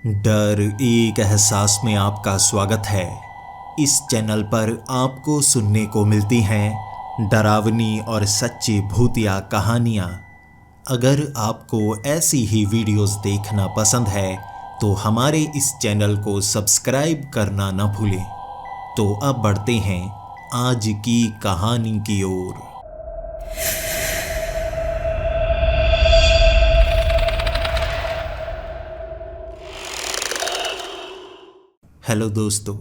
डर एक एहसास में आपका स्वागत है। इस चैनल पर आपको सुनने को मिलती हैं डरावनी और सच्ची भूतिया कहानियाँ। अगर आपको ऐसी ही वीडियोस देखना पसंद है तो हमारे इस चैनल को सब्सक्राइब करना न भूलें। तो अब बढ़ते हैं आज की कहानी की ओर। हेलो दोस्तों,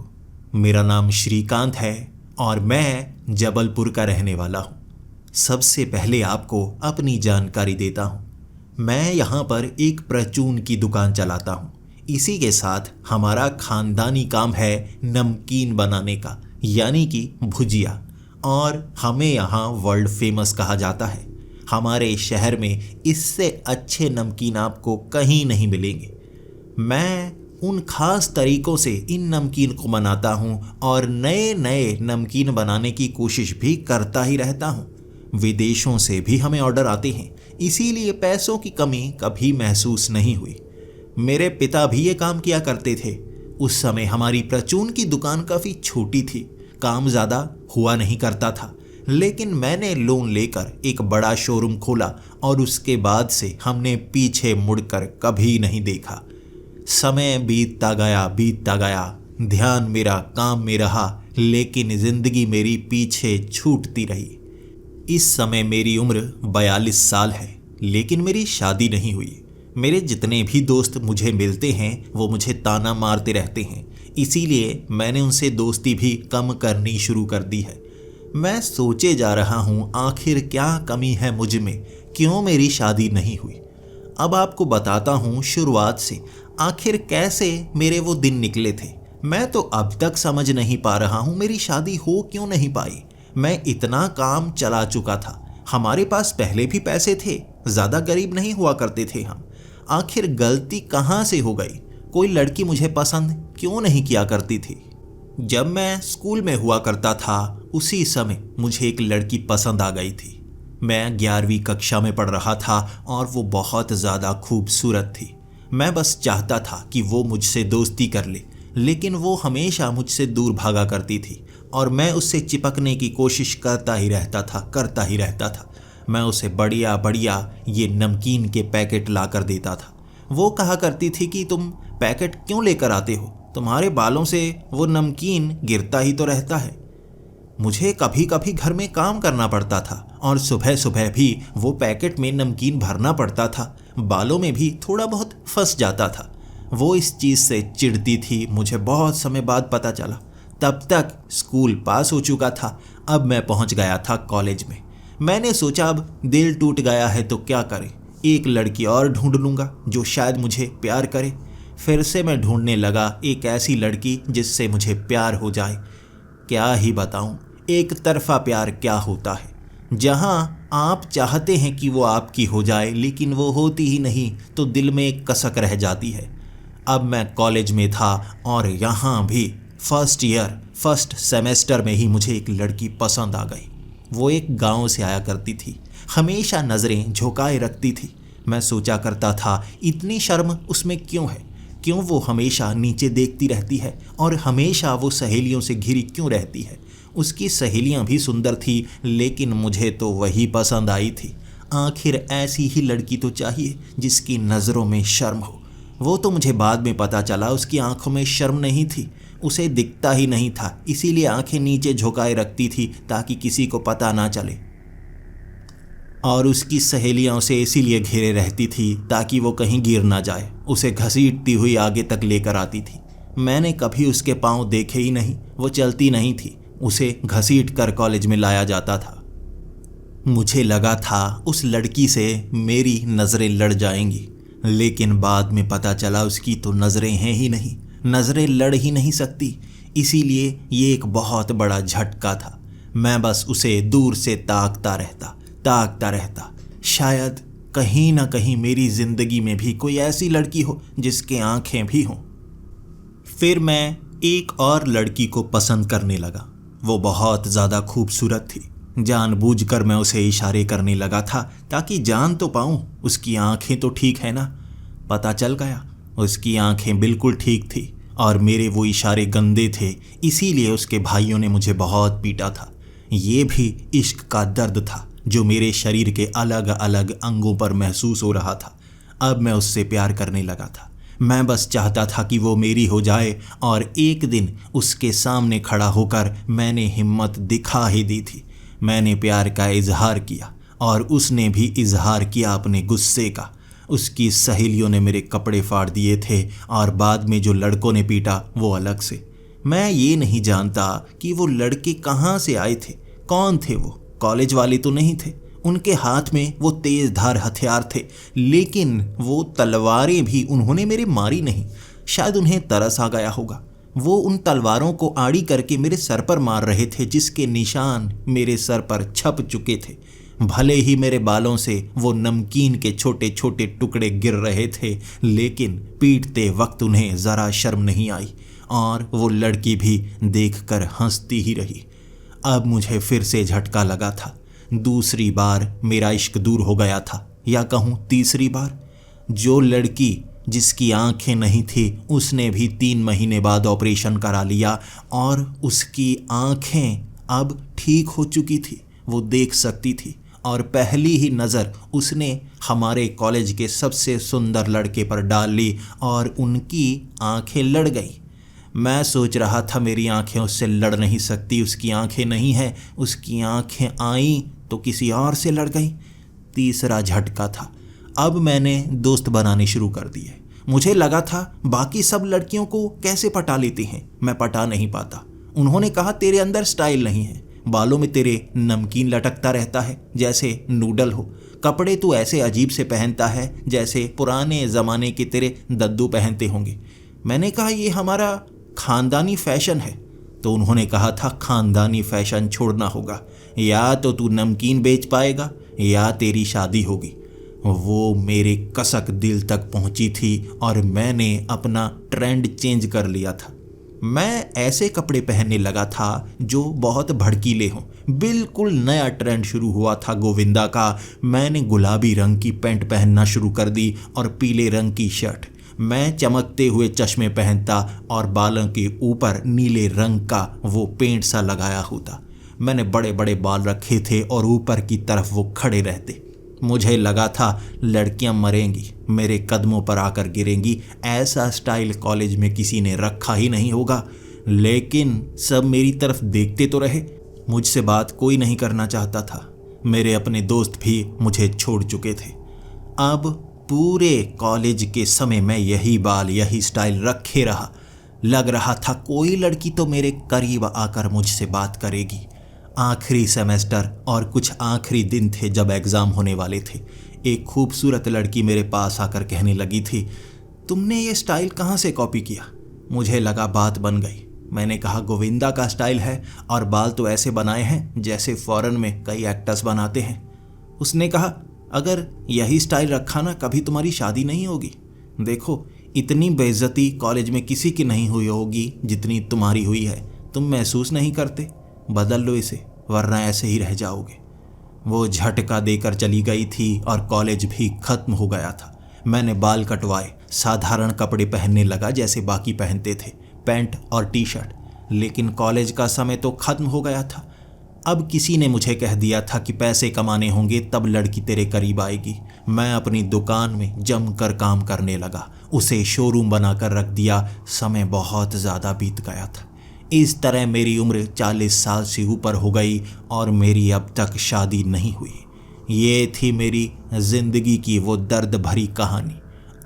मेरा नाम श्रीकांत है और मैं जबलपुर का रहने वाला हूँ। सबसे पहले आपको अपनी जानकारी देता हूँ। मैं यहाँ पर एक परचून की दुकान चलाता हूँ। इसी के साथ हमारा खानदानी काम है नमकीन बनाने का, यानी कि भुजिया, और हमें यहाँ वर्ल्ड फेमस कहा जाता है। हमारे शहर में इससे अच्छे नमकीन आपको कहीं नहीं मिलेंगे। मैं उन खास तरीकों से इन नमकीन को बनाता हूँ और नए नए नमकीन बनाने की कोशिश भी करता ही रहता हूँ। विदेशों से भी हमें ऑर्डर आते हैं, इसीलिए पैसों की कमी कभी महसूस नहीं हुई। मेरे पिता भी ये काम किया करते थे। उस समय हमारी परचून की दुकान काफ़ी छोटी थी, काम ज़्यादा हुआ नहीं करता था, लेकिन मैंने लोन लेकर एक बड़ा शोरूम खोला और उसके बाद से हमने पीछे मुड़कर कभी नहीं देखा। समय बीतता गया, ध्यान मेरा काम में रहा, लेकिन जिंदगी मेरी पीछे छूटती रही। इस समय मेरी उम्र 42 साल है, लेकिन मेरी शादी नहीं हुई। मेरे जितने भी दोस्त मुझे मिलते हैं वो मुझे ताना मारते रहते हैं, इसीलिए मैंने उनसे दोस्ती भी कम करनी शुरू कर दी है। मैं सोचे जा रहा हूँ आखिर क्या कमी है मुझ में, क्यों मेरी शादी नहीं हुई। अब आपको बताता हूँ शुरुआत से आखिर कैसे मेरे वो दिन निकले थे। मैं तो अब तक समझ नहीं पा रहा हूँ मेरी शादी हो क्यों नहीं पाई। मैं इतना काम चला चुका था, हमारे पास पहले भी पैसे थे, ज़्यादा गरीब नहीं हुआ करते थे हम। आखिर गलती कहाँ से हो गई? कोई लड़की मुझे पसंद क्यों नहीं किया करती थी? जब मैं स्कूल में हुआ करता था उसी समय मुझे एक लड़की पसंद आ गई थी। मैं 11वीं कक्षा में पढ़ रहा था और वो बहुत ज़्यादा खूबसूरत थी। मैं बस चाहता था कि वो मुझसे दोस्ती कर ले, लेकिन वो हमेशा मुझसे दूर भागा करती थी और मैं उससे चिपकने की कोशिश करता ही रहता था। मैं उसे बढ़िया बढ़िया ये नमकीन के पैकेट ला कर देता था। वो कहा करती थी कि तुम पैकेट क्यों लेकर आते हो, तुम्हारे बालों से वो नमकीन गिरता ही तो रहता है। मुझे कभी कभी घर में काम करना पड़ता था और सुबह सुबह भी वो पैकेट में नमकीन भरना पड़ता था, बालों में भी थोड़ा बहुत फंस जाता था। वो इस चीज़ से चिढ़ती थी, मुझे बहुत समय बाद पता चला। तब तक स्कूल पास हो चुका था। अब मैं पहुंच गया था कॉलेज में। मैंने सोचा अब दिल टूट गया है तो क्या करें, एक लड़की और ढूंढ लूँगा जो शायद मुझे प्यार करे। फिर से मैं ढूंढने लगा एक ऐसी लड़की जिससे मुझे प्यार हो जाए। क्या ही बताऊं, एक तरफा प्यार क्या होता है, जहां आप चाहते हैं कि वो आपकी हो जाए लेकिन वो होती ही नहीं तो दिल में एक कसक रह जाती है। अब मैं कॉलेज में था और यहाँ भी फर्स्ट सेमेस्टर में ही मुझे एक लड़की पसंद आ गई। वो एक गांव से आया करती थी, हमेशा नज़रें झुकाए रखती थी। मैं सोचा करता था इतनी शर्म उसमें क्यों है, क्यों वो हमेशा नीचे देखती रहती है और हमेशा वो सहेलियों से घिरी क्यों रहती है। उसकी सहेलियां भी सुंदर थी, लेकिन मुझे तो वही पसंद आई थी। आखिर ऐसी ही लड़की तो चाहिए जिसकी नज़रों में शर्म हो। वो तो मुझे बाद में पता चला उसकी आंखों में शर्म नहीं थी, उसे दिखता ही नहीं था, इसीलिए आंखें नीचे झुकाए रखती थी ताकि किसी को पता ना चले। और उसकी सहेलियां उसे इसीलिए घेरे रहती थी ताकि वो कहीं गिर ना जाए। उसे घसीटती हुई आगे तक लेकर आती थी। मैंने कभी उसके पाँव देखे ही नहीं, वो चलती नहीं थी, उसे घसीट कर कॉलेज में लाया जाता था। मुझे लगा था उस लड़की से मेरी नज़रें लड़ जाएंगी, लेकिन बाद में पता चला उसकी तो नज़रें हैं ही नहीं, नज़रें लड़ ही नहीं सकती। इसीलिए ये एक बहुत बड़ा झटका था। मैं बस उसे दूर से ताकता रहता। शायद कहीं ना कहीं मेरी ज़िंदगी में भी कोई ऐसी लड़की हो जिसके आंखें भी हों। फिर मैं एक और लड़की को पसंद करने लगा। वो बहुत ज़्यादा खूबसूरत थी। जानबूझकर मैं उसे इशारे करने लगा था ताकि जान तो पाऊँ उसकी आंखें तो ठीक है ना। पता चल गया उसकी आंखें बिल्कुल ठीक थी और मेरे वो इशारे गंदे थे, इसीलिए उसके भाइयों ने मुझे बहुत पीटा था। ये भी इश्क का दर्द था जो मेरे शरीर के अलग अलग अंगों पर महसूस हो रहा था। अब मैं उससे प्यार करने लगा था। मैं बस चाहता था कि वो मेरी हो जाए और एक दिन उसके सामने खड़ा होकर मैंने हिम्मत दिखा ही दी थी। मैंने प्यार का इजहार किया और उसने भी इजहार किया अपने गुस्से का। उसकी सहेलियों ने मेरे कपड़े फाड़ दिए थे और बाद में जो लड़कों ने पीटा वो अलग से। मैं ये नहीं जानता कि वो लड़के कहाँ से आए थे, कौन थे वो। कॉलेज वाले तो नहीं थे, उनके हाथ में वो तेज धार हथियार थे, लेकिन वो तलवारें भी उन्होंने मेरे मारी नहीं। शायद उन्हें तरस आ गया होगा। वो उन तलवारों को आड़ी करके मेरे सर पर मार रहे थे, जिसके निशान मेरे सर पर छप चुके थे। भले ही मेरे बालों से वो नमकीन के छोटे छोटे टुकड़े गिर रहे थे, लेकिन पीटते वक्त उन्हें ज़रा शर्म नहीं आई और वो लड़की भी देखकर हंसती ही रही। अब मुझे फिर से झटका लगा था। दूसरी बार मेरा इश्क दूर हो गया था, या कहूँ तीसरी बार। जो लड़की जिसकी आंखें नहीं थी उसने भी 3 महीने बाद ऑपरेशन करा लिया और उसकी आंखें अब ठीक हो चुकी थी। वो देख सकती थी और पहली ही नज़र उसने हमारे कॉलेज के सबसे सुंदर लड़के पर डाल ली और उनकी आंखें लड़ गई। मैं सोच रहा था मेरी आंखें उससे लड़ नहीं सकती, उसकी आंखें नहीं हैं। उसकी आंखें आईं तो किसी और से लड़ गई। तीसरा झटका था। अब मैंने दोस्त बनाने शुरू कर दिए। मुझे लगा था बाकी सब लड़कियों को कैसे पटा लेती हैं, मैं पटा नहीं पाता। उन्होंने कहा तेरे अंदर स्टाइल नहीं है, बालों में तेरे नमकीन लटकता रहता है जैसे नूडल हो, कपड़े तू ऐसे अजीब से पहनता है जैसे पुराने ज़माने के तेरे दद्दू पहनते होंगे। मैंने कहा ये हमारा ख़ानदानी फ़ैशन है। तो उन्होंने कहा था ख़ानदानी फ़ैशन छोड़ना होगा, या तो तू नमकीन बेच पाएगा या तेरी शादी होगी। वो मेरे कसक दिल तक पहुंची थी और मैंने अपना ट्रेंड चेंज कर लिया था। मैं ऐसे कपड़े पहनने लगा था जो बहुत भड़कीले हों। बिल्कुल नया ट्रेंड शुरू हुआ था गोविंदा का। मैंने गुलाबी रंग की पैंट पहनना शुरू कर दी और पीले रंग की शर्ट। मैं चमकते हुए चश्मे पहनता और बालों के ऊपर नीले रंग का वो पेंट सा लगाया होता। मैंने बड़े बड़े बाल रखे थे और ऊपर की तरफ वो खड़े रहते। मुझे लगा था लड़कियां मरेंगी, मेरे कदमों पर आकर गिरेंगी। ऐसा स्टाइल कॉलेज में किसी ने रखा ही नहीं होगा। लेकिन सब मेरी तरफ देखते तो रहे। मुझसे बात कोई नहीं करना चाहता था। मेरे अपने दोस्त भी मुझे छोड़ चुके थे। अब पूरे कॉलेज के समय मैं यही बाल, यही स्टाइल रखे रहा। लग रहा था कोई लड़की तो मेरे करीब आकर मुझसे बात करेगी। आखिरी सेमेस्टर और कुछ आखिरी दिन थे जब एग्ज़ाम होने वाले थे। एक खूबसूरत लड़की मेरे पास आकर कहने लगी थी, तुमने ये स्टाइल कहाँ से कॉपी किया? मुझे लगा बात बन गई। मैंने कहा गोविंदा का स्टाइल है और बाल तो ऐसे बनाए हैं जैसे फॉरेन में कई एक्टर्स बनाते हैं। उसने कहा अगर यही स्टाइल रखा ना कभी तुम्हारी शादी नहीं होगी। देखो इतनी बेइज्जती कॉलेज में किसी की नहीं हुई होगी जितनी तुम्हारी हुई है। तुम महसूस नहीं करते? बदल लो इसे वरना ऐसे ही रह जाओगे। वो झटका देकर चली गई थी और कॉलेज भी खत्म हो गया था। मैंने बाल कटवाए, साधारण कपड़े पहनने लगा जैसे बाकी पहनते थे, पैंट और टी शर्ट। लेकिन कॉलेज का समय तो खत्म हो गया था। अब किसी ने मुझे कह दिया था कि पैसे कमाने होंगे तब लड़की तेरे करीब आएगी। मैं अपनी दुकान में जमकर काम करने लगा, उसे शोरूम बनाकर रख दिया। समय बहुत ज़्यादा बीत गया था। इस तरह मेरी उम्र 40 साल से ऊपर हो गई और मेरी अब तक शादी नहीं हुई। ये थी मेरी ज़िंदगी की वो दर्द भरी कहानी।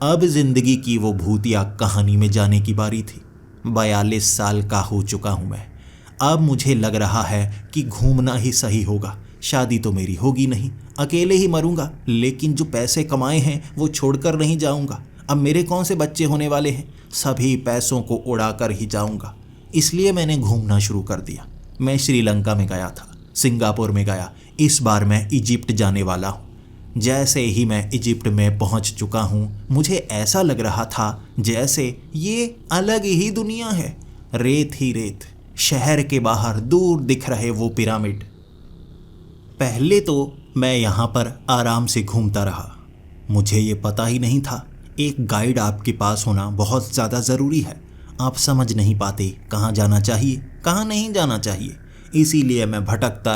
अब ज़िंदगी की वो भूतिया कहानी में जाने की बारी थी। 42 साल का हो चुका हूँ मैं। अब मुझे लग रहा है कि घूमना ही सही होगा। शादी तो मेरी होगी नहीं, अकेले ही मरूंगा, लेकिन जो पैसे कमाए हैं वो छोड़कर नहीं जाऊंगा। अब मेरे कौन से बच्चे होने वाले हैं? सभी पैसों को उड़ाकर ही जाऊंगा। इसलिए मैंने घूमना शुरू कर दिया। मैं श्रीलंका में गया था, सिंगापुर में गया, इस बार मैं इजिप्ट जाने वाला हूँ। जैसे ही मैं इजिप्ट में पहुँच चुका हूँ मुझे ऐसा लग रहा था जैसे ये अलग ही दुनिया है। रेत ही रेत, शहर के बाहर दूर दिख रहे वो पिरामिड। पहले तो मैं यहाँ पर आराम से घूमता रहा। मुझे ये पता ही नहीं था एक गाइड आपके पास होना बहुत ज़्यादा ज़रूरी है। आप समझ नहीं पाते कहाँ जाना चाहिए, कहाँ नहीं जाना चाहिए। इसीलिए मैं भटकता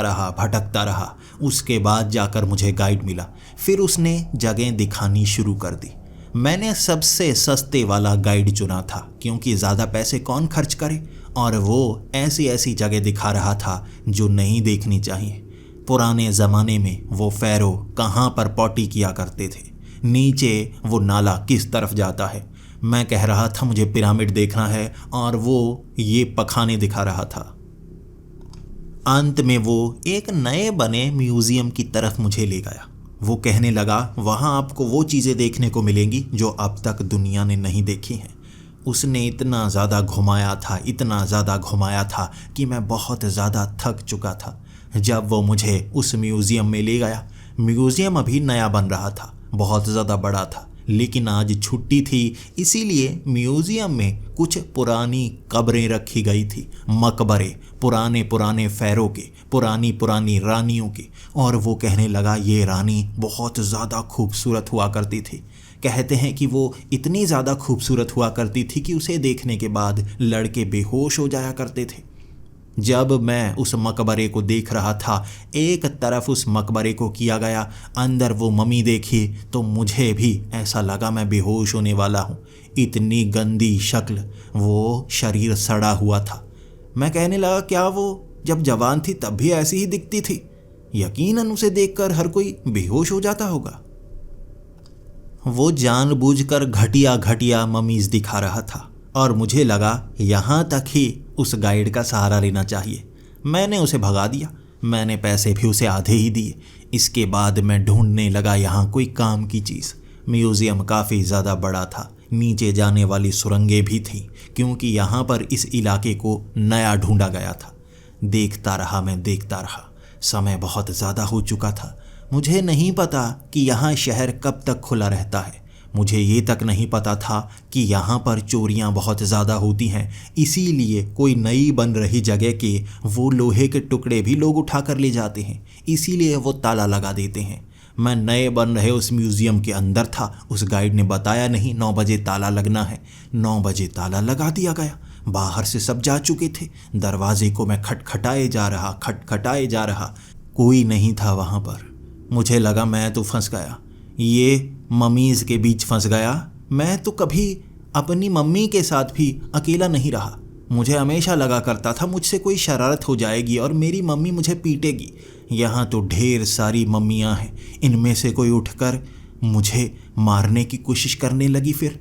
रहा। उसके बाद जाकर मुझे गाइड मिला। फिर उसने जगह दिखानी शुरू कर दी। मैंने सबसे सस्ते वाला गाइड चुना था, क्योंकि ज़्यादा पैसे कौन खर्च करे, और वो ऐसी ऐसी जगह दिखा रहा था जो नहीं देखनी चाहिए। पुराने ज़माने में वो फ़ैरो कहाँ पर पॉटी किया करते थे, नीचे वो नाला किस तरफ जाता है। मैं कह रहा था मुझे पिरामिड देखना है, और वो ये पखाने दिखा रहा था। अंत में वो एक नए बने म्यूज़ियम की तरफ मुझे ले गया। वो कहने लगा, वहाँ आपको वो चीज़ें देखने को मिलेंगी जो अब तक दुनिया ने नहीं देखी हैं। उसने इतना ज़्यादा घुमाया था कि मैं बहुत ज़्यादा थक चुका था। जब वो मुझे उस म्यूज़ियम में ले गया, म्यूज़ियम अभी नया बन रहा था, बहुत ज़्यादा बड़ा था, लेकिन आज छुट्टी थी, इसीलिए म्यूज़ियम में कुछ पुरानी कब्रें रखी गई थी। मकबरे, पुराने फ़ैरो के, पुरानी रानियों के। और वो कहने लगा, ये रानी बहुत ज़्यादा खूबसूरत हुआ करती थी। कहते हैं कि वो इतनी ज़्यादा खूबसूरत हुआ करती थी कि उसे देखने के बाद लड़के बेहोश हो जाया करते थे। जब मैं उस मकबरे को देख रहा था, एक तरफ उस मकबरे को किया गया, अंदर वो मम्मी देखी, तो मुझे भी ऐसा लगा मैं बेहोश होने वाला हूँ। इतनी गंदी शक्ल, वो शरीर सड़ा हुआ था। मैं कहने लगा, क्या वो जब जवान थी तब भी ऐसी ही दिखती थी? यकीनन उसे देखकर हर कोई बेहोश हो जाता होगा। वो जानबूझकर घटिया मम्मीज़ दिखा रहा था, और मुझे लगा यहाँ तक ही उस गाइड का सहारा लेना चाहिए। मैंने उसे भगा दिया। मैंने पैसे भी उसे आधे ही दिए। इसके बाद मैं ढूंढने लगा यहाँ कोई काम की चीज़। म्यूज़ियम काफ़ी ज़्यादा बड़ा था, नीचे जाने वाली सुरंगें भी थीं, क्योंकि यहाँ पर इस इलाके को नया ढूंढा गया था। देखता रहा। समय बहुत ज़्यादा हो चुका था। मुझे नहीं पता कि यहाँ शहर कब तक खुला रहता है। मुझे ये तक नहीं पता था कि यहाँ पर चोरियाँ बहुत ज़्यादा होती हैं, इसीलिए कोई नई बन रही जगह के वो लोहे के टुकड़े भी लोग उठा कर ले जाते हैं, इसीलिए वो ताला लगा देते हैं। मैं नए बन रहे उस म्यूज़ियम के अंदर था। उस गाइड ने बताया नहीं 9 बजे ताला लगना है। 9 बजे ताला लगा दिया गया। बाहर से सब जा चुके थे। दरवाजे को मैं खटखटाए जा रहा। कोई नहीं था वहाँ पर। मुझे लगा मैं तो फंस गया, ये मम्मीज़ के बीच फंस गया। मैं तो कभी अपनी मम्मी के साथ भी अकेला नहीं रहा। मुझे हमेशा लगा करता था मुझसे कोई शरारत हो जाएगी और मेरी मम्मी मुझे पीटेगी। यहाँ तो ढेर सारी मम्मियाँ हैं, इनमें से कोई उठकर मुझे मारने की कोशिश करने लगी। फिर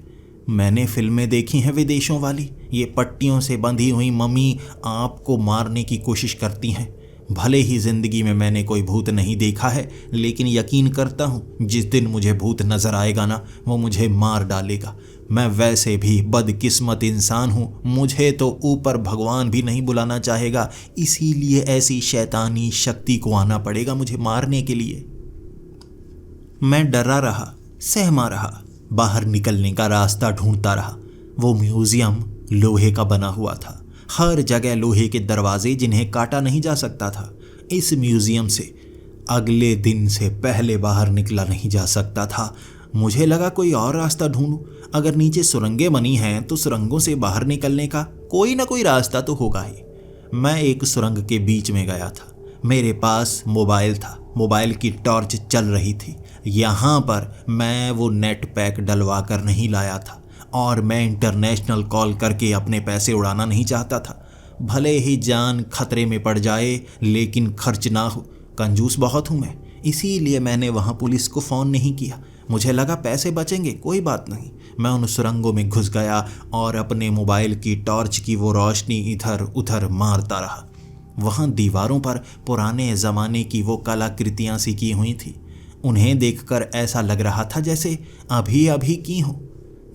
मैंने फिल्में देखी हैं विदेशों वाली, ये पट्टियों से बंधी हुई मम्मी आपको मारने की कोशिश करती हैं। भले ही ज़िंदगी में मैंने कोई भूत नहीं देखा है, लेकिन यकीन करता हूँ जिस दिन मुझे भूत नज़र आएगा ना, वो मुझे मार डालेगा। मैं वैसे भी बदकिस्मत इंसान हूँ, मुझे तो ऊपर भगवान भी नहीं बुलाना चाहेगा, इसीलिए ऐसी शैतानी शक्ति को आना पड़ेगा मुझे मारने के लिए। मैं डरा रहा, सहमा रहा, बाहर निकलने का रास्ता ढूंढता रहा। वो म्यूज़ियम लोहे का बना हुआ था, हर जगह लोहे के दरवाजे जिन्हें काटा नहीं जा सकता था। इस म्यूज़ियम से अगले दिन से पहले बाहर निकला नहीं जा सकता था। मुझे लगा कोई और रास्ता ढूंढूं। अगर नीचे सुरंगें बनी हैं तो सुरंगों से बाहर निकलने का कोई ना कोई रास्ता तो होगा ही। मैं एक सुरंग के बीच में गया था। मेरे पास मोबाइल था, मोबाइल की टॉर्च चल रही थी। यहाँ पर मैं वो नेट पैक डलवा कर नहीं लाया था, और मैं इंटरनेशनल कॉल करके अपने पैसे उड़ाना नहीं चाहता था। भले ही जान खतरे में पड़ जाए, लेकिन खर्च ना हो। कंजूस बहुत हूँ मैं, इसीलिए मैंने वहाँ पुलिस को फ़ोन नहीं किया। मुझे लगा पैसे बचेंगे, कोई बात नहीं। मैं उन सुरंगों में घुस गया और अपने मोबाइल की टॉर्च की वो रोशनी इधर उधर मारता रहा। वहाँ दीवारों पर पुराने ज़माने की वो कलाकृतियाँ सी की हुई थी। उन्हें देखकर ऐसा लग रहा था जैसे अभी अभी की हो,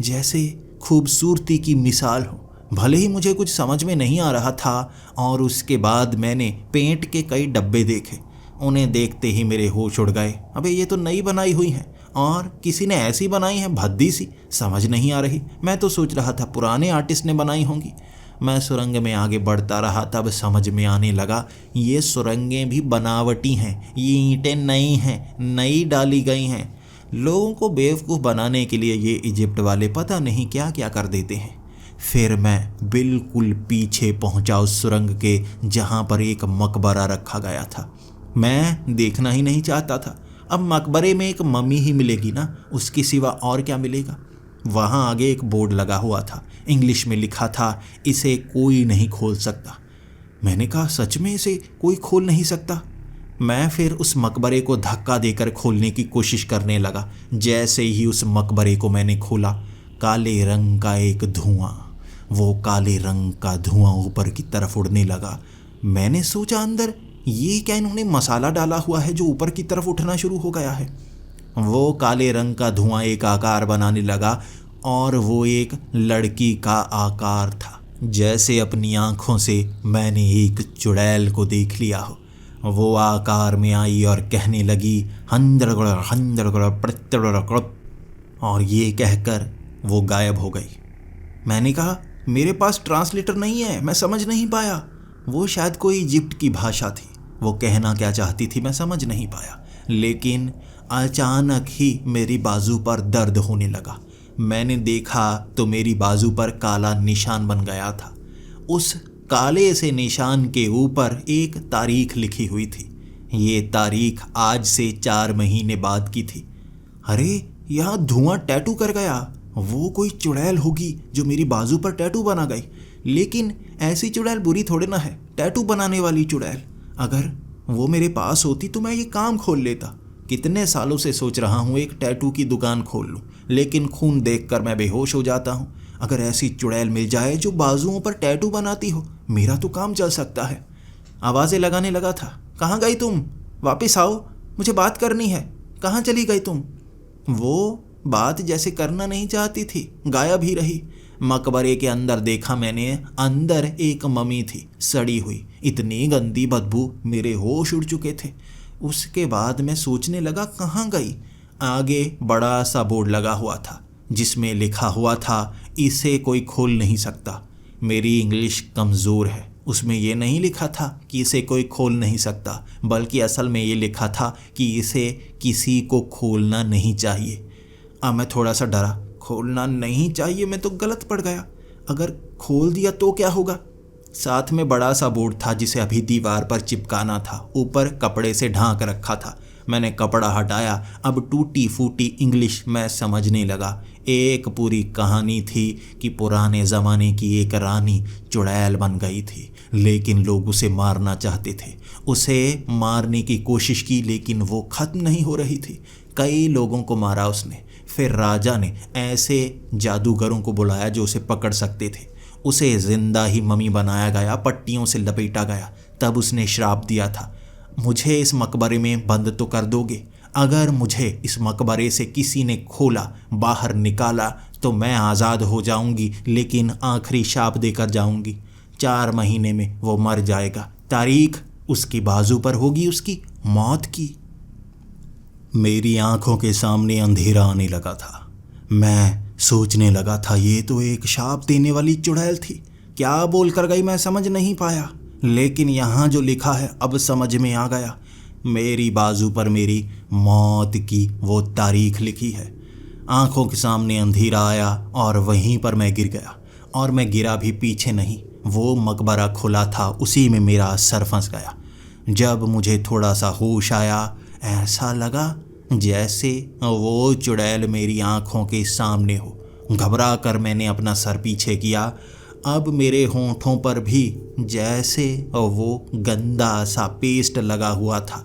जैसे खूबसूरती की मिसाल हो। भले ही मुझे कुछ समझ में नहीं आ रहा था। और उसके बाद मैंने पेंट के कई डब्बे देखे। उन्हें देखते ही मेरे होश उड़ गए। अबे ये तो नई बनाई हुई हैं, और किसी ने ऐसी बनाई है भद्दी सी, समझ नहीं आ रही। मैं तो सोच रहा था पुराने आर्टिस्ट ने बनाई होंगी। मैं सुरंग में आगे बढ़ता रहा, तब समझ में आने लगा ये सुरंगें भी बनावटी हैं, ये ईंटें नई हैं, नई डाली गई हैं। लोगों को बेवकूफ़ बनाने के लिए ये इजिप्ट वाले पता नहीं क्या क्या कर देते हैं। फिर मैं बिल्कुल पीछे पहुंचा उस सुरंग के जहां पर एक मकबरा रखा गया था। मैं देखना ही नहीं चाहता था। अब मकबरे में एक मम्मी ही मिलेगी ना, उसके सिवा और क्या मिलेगा। वहाँ आगे एक बोर्ड लगा हुआ था, इंग्लिश में लिखा था, इसे कोई नहीं खोल सकता। मैंने कहा सच में इसे कोई खोल नहीं सकता। मैं फिर उस मकबरे को धक्का देकर खोलने की कोशिश करने लगा। जैसे ही उस मकबरे को मैंने खोला, काले रंग का एक धुआं, वो काले रंग का धुआं ऊपर की तरफ उड़ने लगा। मैंने सोचा अंदर ये क्या इन्होंने मसाला डाला हुआ है जो ऊपर की तरफ उठना शुरू हो गया है। वो काले रंग का धुआं एक आकार बनाने लगा और वो एक लड़की का आकार था। जैसे अपनी आंखों से मैंने एक चुड़ैल को देख लिया हो। वो आकार में आई और कहने लगी हंदरगुड़ हंदरगुड़ प्रत्यगुड़, और ये कहकर वो गायब हो गई। मैंने कहा मेरे पास ट्रांसलेटर नहीं है, मैं समझ नहीं पाया। वो शायद कोई इजिप्ट की भाषा थी, वो कहना क्या चाहती थी मैं समझ नहीं पाया। लेकिन अचानक ही मेरी बाजू पर दर्द होने लगा। मैंने देखा तो मेरी बाजू पर काला निशान बन गया था। उस काले से निशान के ऊपर एक तारीख लिखी हुई थी। ये तारीख आज से 4 महीने बाद की थी। अरे यहाँ धुआं टैटू कर गया। वो कोई चुड़ैल होगी जो मेरी बाजू पर टैटू बना गई। लेकिन ऐसी चुड़ैल बुरी थोड़े ना है, टैटू बनाने वाली चुड़ैल। अगर वो मेरे पास होती तो मैं ये काम खोल लेता। कितने सालों से सोच रहा हूँ एक टैटू की दुकान खोल लूँ, लेकिन खून देखकर मैं बेहोश हो जाता हूँ। अगर ऐसी चुड़ैल मिल जाए जो बाजुओं पर टैटू बनाती हो, मेरा तो काम चल सकता है। आवाज़ें लगाने लगा था, कहाँ गई तुम? वापस आओ, मुझे बात करनी है। कहाँ चली गई तुम? वो बात जैसे करना नहीं चाहती थी, गायब ही रही। मकबरे के अंदर देखा मैंने, अंदर एक मम्मी थी, सड़ी हुई। इतनी गंदी बदबू, मेरे होश उड़ चुके थे। उसके बाद मैं सोचने लगा कहाँ गई। आगे बड़ा सा बोर्ड लगा हुआ था जिसमें लिखा हुआ था इसे कोई खोल नहीं सकता। मेरी इंग्लिश कमज़ोर है, उसमें ये नहीं लिखा था कि इसे कोई खोल नहीं सकता, बल्कि असल में ये लिखा था कि इसे किसी को खोलना नहीं चाहिए। अब मैं थोड़ा सा डरा, खोलना नहीं चाहिए, मैं तो गलत पड़ गया। अगर खोल दिया तो क्या होगा? साथ में बड़ा सा बोर्ड था जिसे अभी दीवार पर चिपकाना था, ऊपर कपड़े से ढांक रखा था। मैंने कपड़ा हटाया। अब टूटी फूटी इंग्लिश मैं समझने लगा। एक पूरी कहानी थी कि पुराने ज़माने की एक रानी चुड़ैल बन गई थी, लेकिन लोग उसे मारना चाहते थे। उसे मारने की कोशिश की, लेकिन वो ख़त्म नहीं हो रही थी। कई लोगों को मारा उसने। फिर राजा ने ऐसे जादूगरों को बुलाया जो उसे पकड़ सकते थे। उसे जिंदा ही मम्मी बनाया गया, पट्टियों से लपेटा गया। तब उसने श्राप दिया था, मुझे इस मकबरे में बंद तो कर दोगे? अगर मुझे इस मकबरे से किसी ने खोला, बाहर निकाला, तो मैं आज़ाद हो जाऊंगी, लेकिन आखिरी शाप देकर जाऊंगी। 4 महीने में वो मर जाएगा। तारीख उसकी बाजू पर होगी उसकी मौत की। मेरी आंखों के सामने अंधेरा आने लगा था। मैं सोचने लगा था ये तो एक शाप देने वाली चुड़ैल थी। क्या बोल कर गई मैं समझ नहीं पाया, लेकिन यहाँ जो लिखा है अब समझ में आ गया। मेरी बाजू पर मेरी मौत की वो तारीख लिखी है। आंखों के सामने अंधेरा आया और वहीं पर मैं गिर गया। और मैं गिरा भी पीछे नहीं, वो मकबरा खुला था, उसी में मेरा सर फंस गया। जब मुझे थोड़ा सा होश आया, ऐसा लगा जैसे वो चुड़ैल मेरी आंखों के सामने हो। घबरा कर मैंने अपना सर पीछे किया। अब मेरे होंठों पर भी जैसे वो गंदा सा पेस्ट लगा हुआ था।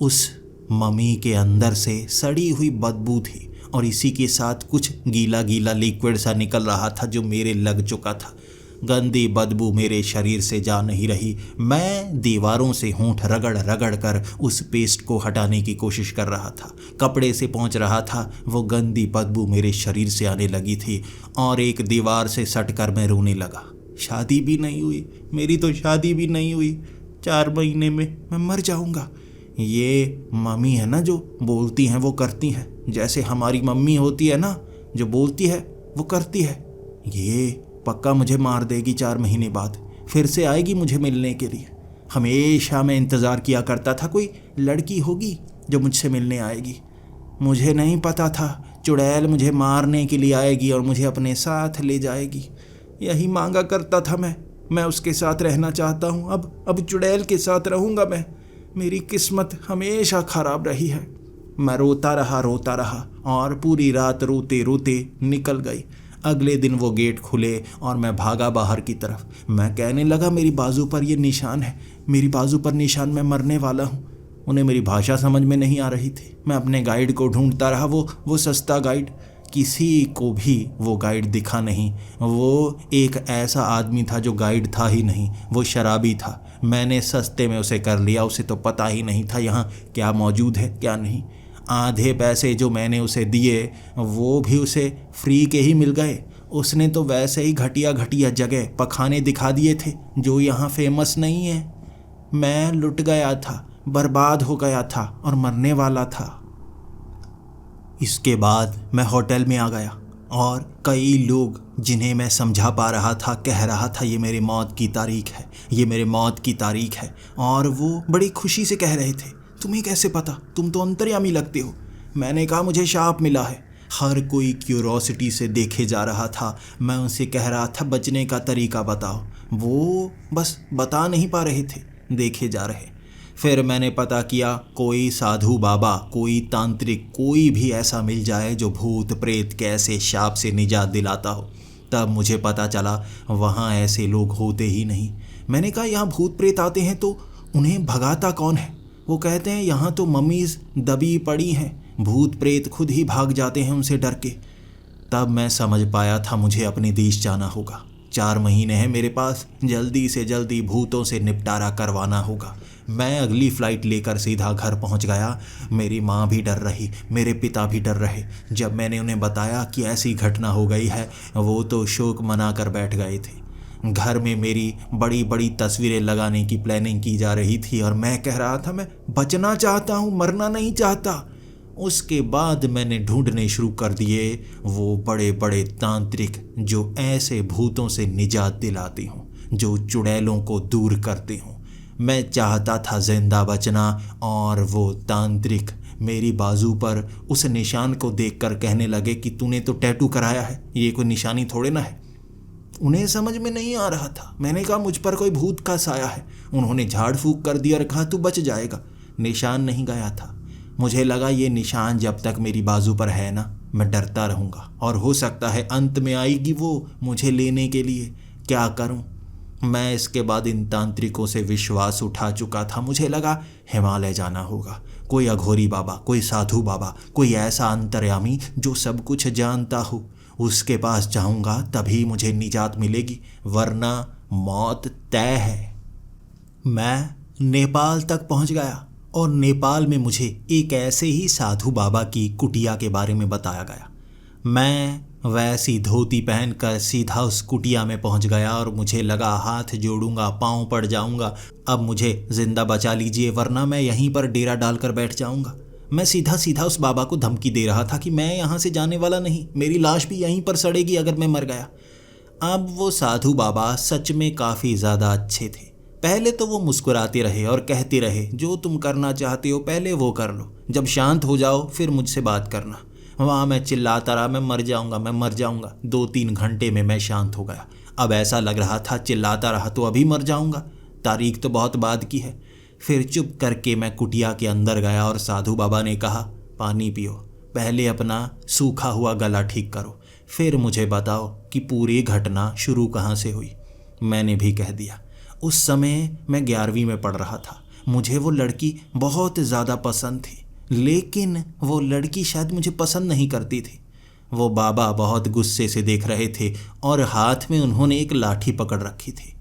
उस मम्मी के अंदर से सड़ी हुई बदबू थी और इसी के साथ कुछ गीला गीला लिक्विड सा निकल रहा था जो मेरे लग चुका था। गंदी बदबू मेरे शरीर से जा नहीं रही। मैं दीवारों से होंठ रगड़ रगड़ कर उस पेस्ट को हटाने की कोशिश कर रहा था। कपड़े से पहुंच रहा था, वो गंदी बदबू मेरे शरीर से आने लगी थी और एक दीवार से सटकर मैं रोने लगा। शादी भी नहीं हुई, मेरी तो शादी भी नहीं हुई। 4 महीने में मैं मर जाऊंगा। ये मम्मी है ना जो बोलती हैं वो करती हैं, जैसे हमारी मम्मी होती है ना जो बोलती है वो करती है। ये पक्का मुझे मार देगी 4 महीने बाद, फिर से आएगी मुझे मिलने के लिए। हमेशा मैं इंतज़ार किया करता था कोई लड़की होगी जो मुझसे मिलने आएगी। मुझे नहीं पता था चुड़ैल मुझे मारने के लिए आएगी और मुझे अपने साथ ले जाएगी। यही मांगा करता था मैं उसके साथ रहना चाहता हूँ। अब चुड़ैल के साथ रहूँगा मैं। मेरी किस्मत हमेशा खराब रही है। मैं रोता रहा और पूरी रात रोते रोते निकल गई। अगले दिन वो गेट खुले और मैं भागा बाहर की तरफ। मैं कहने लगा मेरी बाजू पर ये निशान है, मेरी बाजू पर निशान, मैं मरने वाला हूँ। उन्हें मेरी भाषा समझ में नहीं आ रही थी। मैं अपने गाइड को ढूंढता रहा, वो सस्ता गाइड। किसी को भी वो गाइड दिखा नहीं। वो एक ऐसा आदमी था जो गाइड था ही नहीं, वो शराबी था। मैंने सस्ते में उसे कर लिया। उसे तो पता ही नहीं था यहाँ क्या मौजूद है क्या नहीं। आधे पैसे जो मैंने उसे दिए वो भी उसे फ्री के ही मिल गए। उसने तो वैसे ही घटिया घटिया जगह पखाने दिखा दिए थे जो यहाँ फेमस नहीं है। मैं लुट गया था, बर्बाद हो गया था और मरने वाला था। इसके बाद मैं होटल में आ गया और कई लोग जिन्हें मैं समझा पा रहा था कह रहा था ये मेरी मौत की तारीख है, ये मेरे मौत की तारीख है। और वो बड़ी खुशी से कह रहे थे, तुम्हें कैसे पता, तुम तो अंतर्यामी लगते हो। मैंने कहा मुझे शाप मिला है। हर कोई क्यूरोसिटी से देखे जा रहा था। मैं उनसे कह रहा था बचने का तरीका बताओ। वो बस बता नहीं पा रहे थे, देखे जा रहे। फिर मैंने पता किया कोई साधु बाबा, कोई तांत्रिक, कोई भी ऐसा मिल जाए जो भूत प्रेत कैसे शाप से निजात दिलाता हो। तब मुझे पता चला वहाँ ऐसे लोग होते ही नहीं। मैंने कहा यहाँ भूत प्रेत आते हैं तो उन्हें भगाता कौन है? वो कहते हैं यहाँ तो मम्मीज़ दबी पड़ी हैं, भूत प्रेत खुद ही भाग जाते हैं उनसे डर के। तब मैं समझ पाया था मुझे अपने देश जाना होगा। 4 महीने हैं मेरे पास, जल्दी से जल्दी भूतों से निपटारा करवाना होगा। मैं अगली फ़्लाइट लेकर सीधा घर पहुंच गया। मेरी माँ भी डर रही, मेरे पिता भी डर रहे। जब मैंने उन्हें बताया कि ऐसी घटना हो गई है, वो तो शोक मना कर बैठ गए थे। घर में मेरी बड़ी बड़ी तस्वीरें लगाने की प्लानिंग की जा रही थी और मैं कह रहा था मैं बचना चाहता हूँ, मरना नहीं चाहता। उसके बाद मैंने ढूंढने शुरू कर दिए वो बड़े बड़े तांत्रिक जो ऐसे भूतों से निजात दिलाते हों, जो चुड़ैलों को दूर करते हों। मैं चाहता था जिंदा बचना और वो तांत्रिक मेरी बाजू पर उस निशान को देखकर कहने लगे कि तूने तो टैटू कराया है, ये कोई निशानी थोड़े ना है। उन्हें समझ में नहीं आ रहा था। मैंने कहा मुझ पर कोई भूत का साया है। उन्होंने झाड़ फूंक कर दिया और कहा तू बच जाएगा। निशान नहीं गया था। मुझे लगा ये निशान जब तक मेरी बाजू पर है ना, मैं डरता रहूँगा और हो सकता है अंत में आएगी वो मुझे लेने के लिए। क्या करूँ? मैं इसके बाद इन तांत्रिकों से विश्वास उठा चुका था। मुझे लगा हिमालय जाना होगा। कोई अघोरी बाबा, कोई साधु बाबा, कोई ऐसा अंतर्यामी जो सब कुछ जानता हो, उसके पास जाऊंगा तभी मुझे निजात मिलेगी, वरना मौत तय है। मैं नेपाल तक पहुंच गया और नेपाल में मुझे एक ऐसे ही साधु बाबा की कुटिया के बारे में बताया गया। मैं वैसी धोती पहनकर सीधा उस कुटिया में पहुंच गया और मुझे लगा हाथ जोड़ूंगा, पांव पड़ जाऊंगा, अब मुझे जिंदा बचा लीजिए वरना मैं यहीं पर डेरा डालकर बैठ जाऊंगा। मैं सीधा सीधा उस बाबा को धमकी दे रहा था कि मैं यहाँ से जाने वाला नहीं, मेरी लाश भी यहीं पर सड़ेगी अगर मैं मर गया। अब वो साधु बाबा सच में काफ़ी ज़्यादा अच्छे थे। पहले तो वो मुस्कुराते रहे और कहते रहे जो तुम करना चाहते हो पहले वो कर लो, जब शांत हो जाओ फिर मुझसे बात करना। वहाँ मैं चिल्लाता रहा मैं मर जाऊँगा, मैं मर जाऊँगा। 2-3 घंटे में मैं शांत हो गया। अब ऐसा लग रहा था चिल्लाता रहा तो अभी मर जाऊँगा, तारीख तो बहुत बाद की है। फिर चुप करके मैं कुटिया के अंदर गया और साधु बाबा ने कहा पानी पियो, पहले अपना सूखा हुआ गला ठीक करो, फिर मुझे बताओ कि पूरी घटना शुरू कहाँ से हुई। मैंने भी कह दिया। उस समय मैं 11वीं में पढ़ रहा था। मुझे वो लड़की बहुत ज़्यादा पसंद थी, लेकिन वो लड़की शायद मुझे पसंद नहीं करती थी। वो बाबा बहुत गुस्से से देख रहे थे और हाथ में उन्होंने एक लाठी पकड़ रखी थी।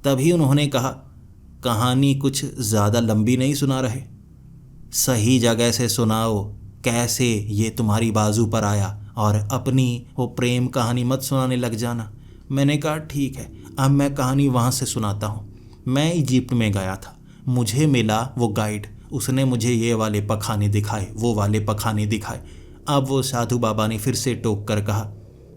तभी उन्होंने कहा कहानी कुछ ज़्यादा लंबी नहीं सुना रहे, सही जगह से सुनाओ, कैसे ये तुम्हारी बाजू पर आया, और अपनी वो प्रेम कहानी मत सुनाने लग जाना। मैंने कहा ठीक है, अब मैं कहानी वहाँ से सुनाता हूँ। मैं इजिप्ट में गया था, मुझे मिला वो गाइड, उसने मुझे ये वाले पखाने दिखाए, वो वाले पखाने दिखाए। अब वो साधु बाबा ने फिर से टोक कर कहा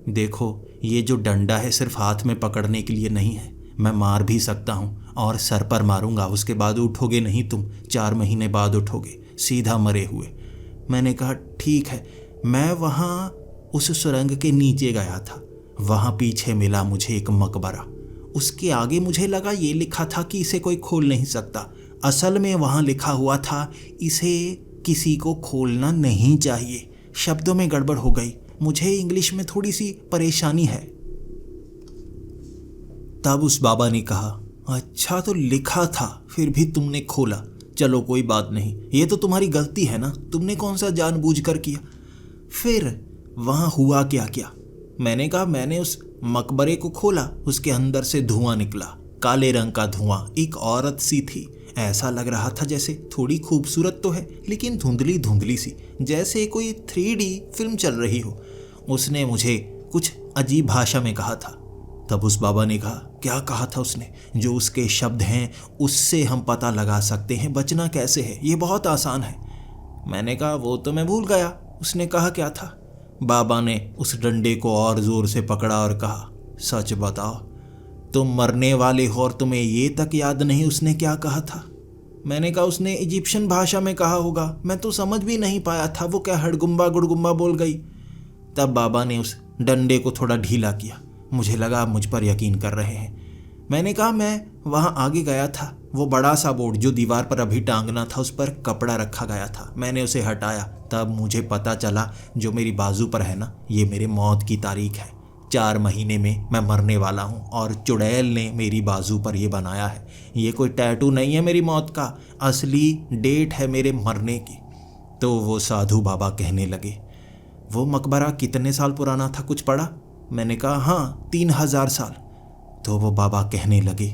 देखो ये जो डंडा है सिर्फ हाथ में पकड़ने के लिए नहीं है, मैं मार भी सकता हूँ और सर पर मारूंगा, उसके बाद उठोगे नहीं तुम, 4 महीने बाद उठोगे सीधा मरे हुए। मैंने कहा ठीक है। मैं वहाँ उस सुरंग के नीचे गया था। वहाँ पीछे मिला मुझे एक मकबरा। उसके आगे मुझे लगा ये लिखा था कि इसे कोई खोल नहीं सकता। असल में वहाँ लिखा हुआ था इसे किसी को खोलना नहीं चाहिए। शब्दों में गड़बड़ हो गई। मुझे इंग्लिश में थोड़ी सी परेशानी है। तब उस बाबा ने कहा, अच्छा तो लिखा था फिर भी तुमने खोला। चलो कोई बात नहीं, ये तो तुम्हारी गलती है ना, तुमने कौन सा जानबूझकर किया। फिर वहाँ हुआ क्या क्या? मैंने कहा मैंने उस मकबरे को खोला, उसके अंदर से धुआं निकला, काले रंग का धुआं। एक औरत सी थी। ऐसा लग रहा था जैसे थोड़ी खूबसूरत तो है लेकिन धुंधली धुंधली सी, जैसे कोई 3D फिल्म चल रही हो। उसने मुझे कुछ अजीब भाषा में कहा था। तब उस बाबा ने कहा, क्या कहा था उसने? जो उसके शब्द हैं उससे हम पता लगा सकते हैं बचना कैसे है, ये बहुत आसान है। मैंने कहा वो तो मैं भूल गया। उसने कहा क्या था? बाबा ने उस डंडे को और जोर से पकड़ा और कहा, सच बताओ तुम मरने वाले हो और तुम्हें ये तक याद नहीं उसने क्या कहा था? मैंने कहा उसने इजिप्शियन भाषा में कहा होगा, मैं तो समझ भी नहीं पाया था, वो क्या हड़गुम्बा गुड़गुम्बा बोल गई। तब बाबा ने उस डंडे को थोड़ा ढीला किया। मुझे लगा आप मुझ पर यकीन कर रहे हैं। मैंने कहा मैं वहाँ आगे गया था, वो बड़ा सा बोर्ड जो दीवार पर अभी टांगना था उस पर कपड़ा रखा गया था, मैंने उसे हटाया। तब मुझे पता चला जो मेरी बाजू पर है ना, ये मेरे मौत की तारीख है। 4 महीने में मैं मरने वाला हूँ और चुड़ैल ने मेरी बाजू पर ये बनाया है। ये कोई टैटू नहीं है मेरी मौत का, असली डेट है मेरे मरने की। तो वो साधु बाबा कहने लगे, वो मकबरा कितने साल पुराना था, कुछ पढ़ा? मैंने कहा हाँ 3000 साल। तो वो बाबा कहने लगे,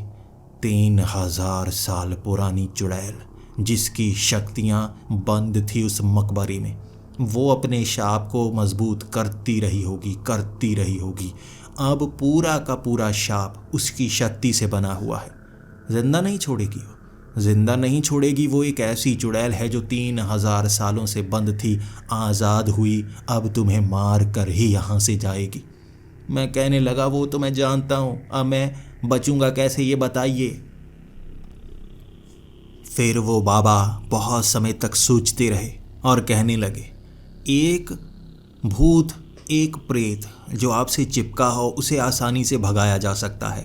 3000 साल पुरानी चुड़ैल जिसकी शक्तियाँ बंद थी उस मकबरे में, वो अपने शाप को मजबूत करती रही होगी। अब पूरा का पूरा शाप उसकी शक्ति से बना हुआ है। जिंदा नहीं छोड़ेगी वो, जिंदा नहीं छोड़ेगी। वो एक ऐसी चुड़ैल है जो 3000 सालों से बंद थी, आज़ाद हुई, अब तुम्हें मार कर ही यहाँ से जाएगी। मैं कहने लगा वो तो मैं जानता हूँ, अब मैं बचूंगा कैसे ये बताइए। फिर वो बाबा बहुत समय तक सोचते रहे और कहने लगे, एक भूत, एक प्रेत जो आपसे चिपका हो उसे आसानी से भगाया जा सकता है।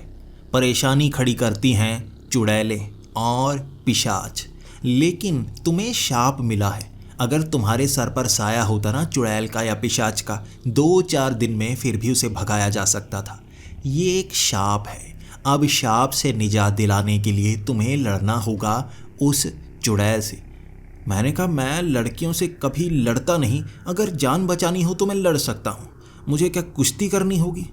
परेशानी खड़ी करती हैं चुड़ैलें और पिशाच। लेकिन तुम्हें शाप मिला है, अगर तुम्हारे सर पर साया होता ना चुड़ैल का या पिशाच का, 2-4 दिन में फिर भी उसे भगाया जा सकता था। ये एक शाप है। अब शाप से निजात दिलाने के लिए तुम्हें लड़ना होगा उस चुड़ैल से। मैंने कहा मैं लड़कियों से कभी लड़ता नहीं, अगर जान बचानी हो तो मैं लड़ सकता हूँ, मुझे क्या कुश्ती करनी होगी?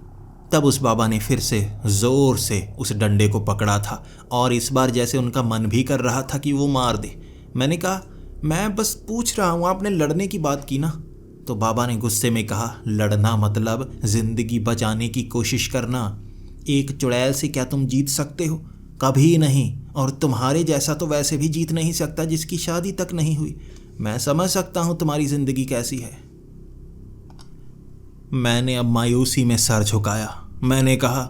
तब उस बाबा ने फिर से ज़ोर से उस डंडे को पकड़ा था और इस बार जैसे उनका मन भी कर रहा था कि वो मार दे। मैंने कहा मैं बस पूछ रहा हूँ, आपने लड़ने की बात की ना। तो बाबा ने गुस्से में कहा, लड़ना मतलब ज़िंदगी बचाने की कोशिश करना। एक चुड़ैल से क्या तुम जीत सकते हो? कभी नहीं। और तुम्हारे जैसा तो वैसे भी जीत नहीं सकता जिसकी शादी तक नहीं हुई। मैं समझ सकता हूँ तुम्हारी ज़िंदगी कैसी है। मैंने अब मायूसी में सर झुकाया। मैंने कहा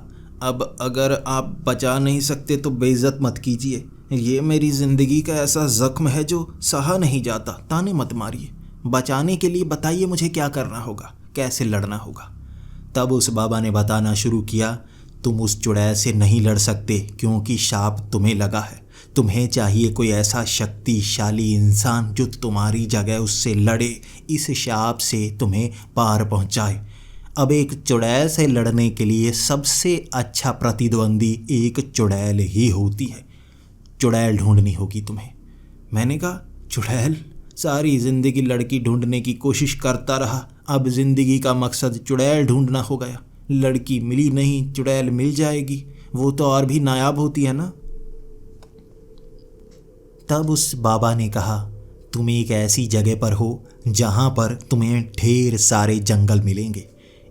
अब अगर आप बचा नहीं सकते तो बेइज्जत मत कीजिए, ये मेरी ज़िंदगी का ऐसा ज़ख्म है जो सहा नहीं जाता। ताने मत मारिए, बचाने के लिए बताइए मुझे क्या करना होगा, कैसे लड़ना होगा। तब उस बाबा ने बताना शुरू किया, तुम उस चुड़ैल से नहीं लड़ सकते क्योंकि शाप तुम्हें लगा है। तुम्हें चाहिए कोई ऐसा शक्तिशाली इंसान जो तुम्हारी जगह उससे लड़े, इस शाप से तुम्हें पार पहुंचाए। अब एक चुड़ैल से लड़ने के लिए सबसे अच्छा प्रतिद्वंदी एक चुड़ैल ही होती है। चुड़ैल ढूंढनी होगी तुम्हें। मैंने कहा चुड़ैल? सारी ज़िंदगी लड़की ढूंढने की कोशिश करता रहा, अब ज़िंदगी का मकसद चुड़ैल ढूंढना हो गया। लड़की मिली नहीं, चुड़ैल मिल जाएगी, वो तो और भी नायाब होती है ना। तब उस बाबा ने कहा, तुम एक ऐसी जगह पर हो जहाँ पर तुम्हें ढेर सारे जंगल मिलेंगे।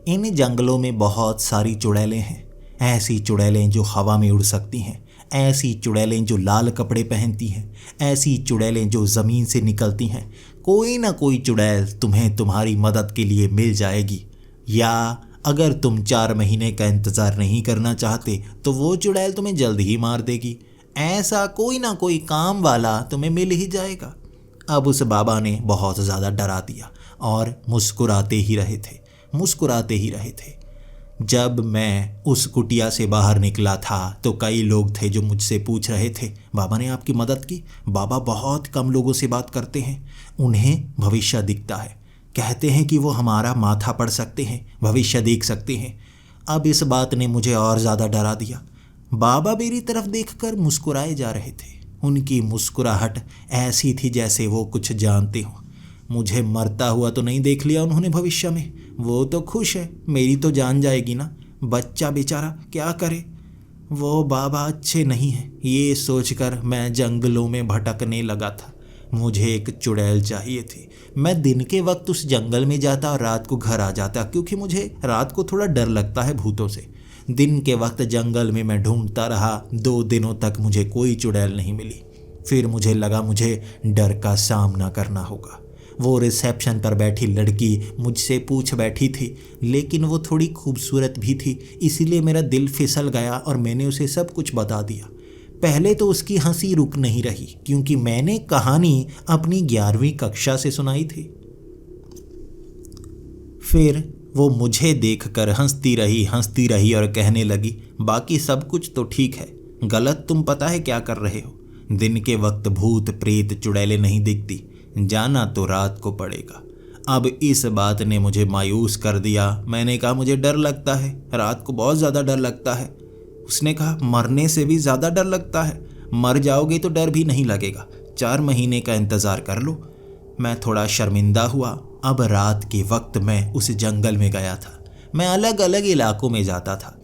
इन जंगलों में बहुत सारी चुड़ैलें हैं। ऐसी चुड़ैलें जो हवा में उड़ सकती हैं, ऐसी चुड़ैलें जो लाल कपड़े पहनती हैं, ऐसी चुड़ैलें जो ज़मीन से निकलती हैं। कोई ना कोई चुड़ैल तुम्हें तुम्हारी मदद के लिए मिल जाएगी। या अगर तुम 4 महीने का इंतज़ार नहीं करना चाहते तो वो चुड़ैल तुम्हें जल्द ही मार देगी। ऐसा कोई ना कोई काम वाला तुम्हें मिल ही जाएगा। अब उस बाबा ने बहुत ज़्यादा डरा दिया और मुस्कुराते ही रहे थे, मुस्कुराते ही रहे थे। जब मैं उस कुटिया से बाहर निकला था तो कई लोग थे जो मुझसे पूछ रहे थे, बाबा ने आपकी मदद की? बाबा बहुत कम लोगों से बात करते हैं, उन्हें भविष्य दिखता है, कहते हैं कि वो हमारा माथा पढ़ सकते हैं, भविष्य देख सकते हैं। अब इस बात ने मुझे और ज़्यादा डरा दिया। बाबा मेरी तरफ देखकर मुस्कुराए जा रहे थे। उनकी मुस्कुराहट ऐसी थी जैसे वो कुछ जानते हों। मुझे मरता हुआ तो नहीं देख लिया उन्होंने भविष्य में। वो तो खुश है, मेरी तो जान जाएगी ना, बच्चा बेचारा क्या करे। वो बाबा अच्छे नहीं हैं, ये सोचकर मैं जंगलों में भटकने लगा था। मुझे एक चुड़ैल चाहिए थी। मैं दिन के वक्त उस जंगल में जाता और रात को घर आ जाता, क्योंकि मुझे रात को थोड़ा डर लगता है भूतों से। दिन के वक्त जंगल में मैं ढूंढता रहा, 2 दिनों तक मुझे कोई चुड़ैल नहीं मिली। फिर मुझे लगा मुझे डर का सामना करना होगा। वो रिसेप्शन पर बैठी लड़की मुझसे पूछ बैठी थी, लेकिन वो थोड़ी खूबसूरत भी थी, इसीलिए मेरा दिल फिसल गया और मैंने उसे सब कुछ बता दिया। पहले तो उसकी हंसी रुक नहीं रही, क्योंकि मैंने कहानी अपनी 11वीं कक्षा से सुनाई थी। फिर वो मुझे देखकर हंसती रही और कहने लगी, बाकी सब कुछ तो ठीक है, गलत तुम पता है क्या कर रहे हो। दिन के वक्त भूत प्रेत चुड़ैलें नहीं दिखती, जाना तो रात को पड़ेगा। अब इस बात ने मुझे मायूस कर दिया। मैंने कहा मुझे डर लगता है, रात को बहुत ज़्यादा डर लगता है। उसने कहा मरने से भी ज़्यादा डर लगता है, मर जाओगे तो डर भी नहीं लगेगा, 4 महीने का इंतज़ार कर लो। मैं थोड़ा शर्मिंदा हुआ। अब रात के वक्त मैं उस जंगल में गया था। मैं अलग अलग इलाकों में जाता था,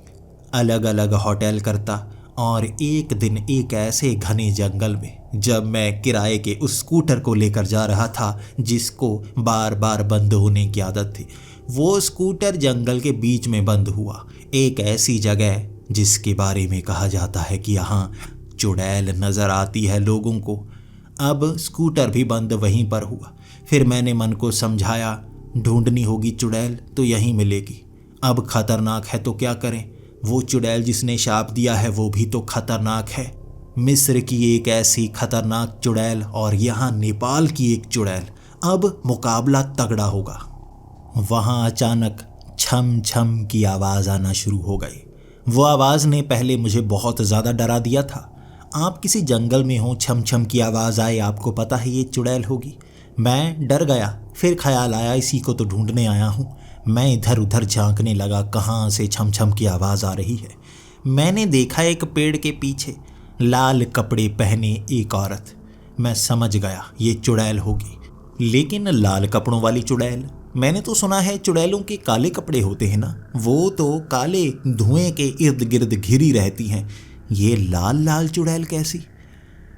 अलग अलग होटल करता, और एक दिन एक ऐसे घने जंगल में जब मैं किराए के उस स्कूटर को लेकर जा रहा था जिसको बार बार बंद होने की आदत थी, वो स्कूटर जंगल के बीच में बंद हुआ, एक ऐसी जगह जिसके बारे में कहा जाता है कि यहाँ चुड़ैल नज़र आती है लोगों को। अब स्कूटर भी बंद वहीं पर हुआ। फिर मैंने मन को समझाया, ढूंढनी होगी चुड़ैल तो यहीं मिलेगी। अब खतरनाक है तो क्या करें, वो चुड़ैल जिसने शाप दिया है वो भी तो खतरनाक है। मिस्र की एक ऐसी खतरनाक चुड़ैल और यहाँ नेपाल की एक चुड़ैल, अब मुकाबला तगड़ा होगा। वहाँ अचानक छम छम की आवाज़ आना शुरू हो गई। वो आवाज़ ने पहले मुझे बहुत ज़्यादा डरा दिया था। आप किसी जंगल में हो, छम छम की आवाज़ आए, आपको पता है ये चुड़ैल होगी। मैं डर गया। फिर ख्याल आया इसी को तो ढूंढने आया हूँ। मैं इधर उधर झांकने लगा, कहाँ से छम छम की आवाज़ आ रही है। मैंने देखा एक पेड़ के पीछे लाल कपड़े पहने एक औरत। मैं समझ गया ये चुड़ैल होगी, लेकिन लाल कपड़ों वाली चुड़ैल। मैंने तो सुना है चुड़ैलों के काले कपड़े होते हैं ना, वो तो काले धुएं के इर्द गिर्द घिरी रहती हैं। ये लाल लाल चुड़ैल कैसी?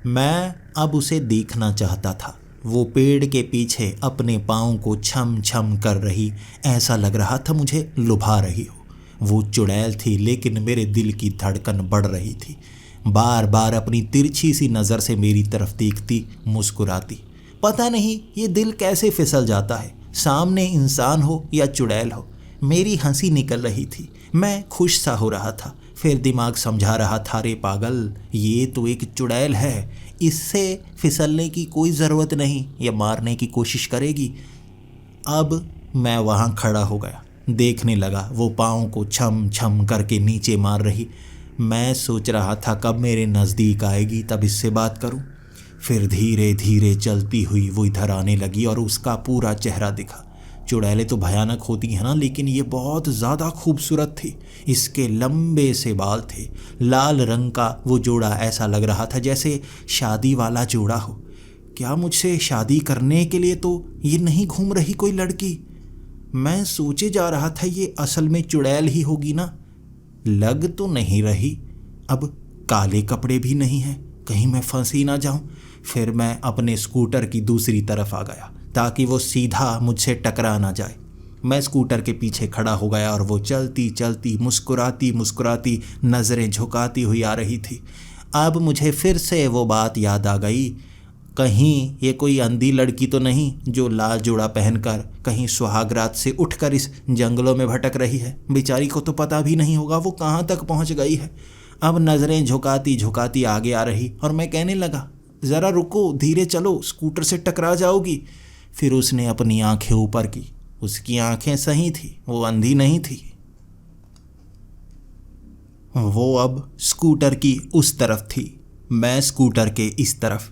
मैं अब उसे देखना चाहता था। वो पेड़ के पीछे अपने पाँव को छम छम कर रही, ऐसा लग रहा था मुझे लुभा रही हो। वो चुड़ैल थी, लेकिन मेरे दिल की धड़कन बढ़ रही थी। बार बार अपनी तिरछी सी नज़र से मेरी तरफ देखती, मुस्कुराती। पता नहीं ये दिल कैसे फिसल जाता है, सामने इंसान हो या चुड़ैल हो। मेरी हंसी निकल रही थी, मैं खुश सा हो रहा था। फिर दिमाग समझा रहा था, रे पागल, ये तो एक चुड़ैल है, इससे फिसलने की कोई ज़रूरत नहीं, या मारने की कोशिश करेगी। अब मैं वहाँ खड़ा हो गया, देखने लगा। वो पाँव को छम छम करके नीचे मार रही। मैं सोच रहा था कब मेरे नज़दीक आएगी तब इससे बात करूं। फिर धीरे धीरे चलती हुई वो इधर आने लगी और उसका पूरा चेहरा दिखा। चुड़ैलें तो भयानक होती हैं ना, लेकिन ये बहुत ज़्यादा खूबसूरत थी। इसके लंबे से बाल थे, लाल रंग का वो जोड़ा ऐसा लग रहा था जैसे शादी वाला जोड़ा हो। क्या मुझसे शादी करने के लिए तो ये नहीं घूम रही कोई लड़की? मैं सोचे जा रहा था ये असल में चुड़ैल ही होगी ना, लग तो नहीं रही। अब काले कपड़े भी नहीं हैं, कहीं मैं फंस ही ना जाऊं। फिर मैं अपने स्कूटर की दूसरी तरफ आ गया ताकि वो सीधा मुझसे टकरा ना जाए। मैं स्कूटर के पीछे खड़ा हो गया और वो चलती चलती मुस्कुराती मुस्कुराती नज़रें झुकाती हुई आ रही थी। अब मुझे फिर से वो बात याद आ गई, कहीं ये कोई अंधी लड़की तो नहीं जो लाल जोड़ा पहनकर कहीं सुहागरात से उठकर इस जंगलों में भटक रही है। बेचारी को तो पता भी नहीं होगा वो कहाँ तक पहुँच गई है। अब नज़रें झुकाती झुकाती आगे आ रही और मैं कहने लगा, ज़रा रुको, धीरे चलो, स्कूटर से टकरा जाओगी। फिर उसने अपनी आंखें ऊपर की। उसकी आंखें सही थी, वो अंधी नहीं थी। वो अब स्कूटर की उस तरफ थी, मैं स्कूटर के इस तरफ।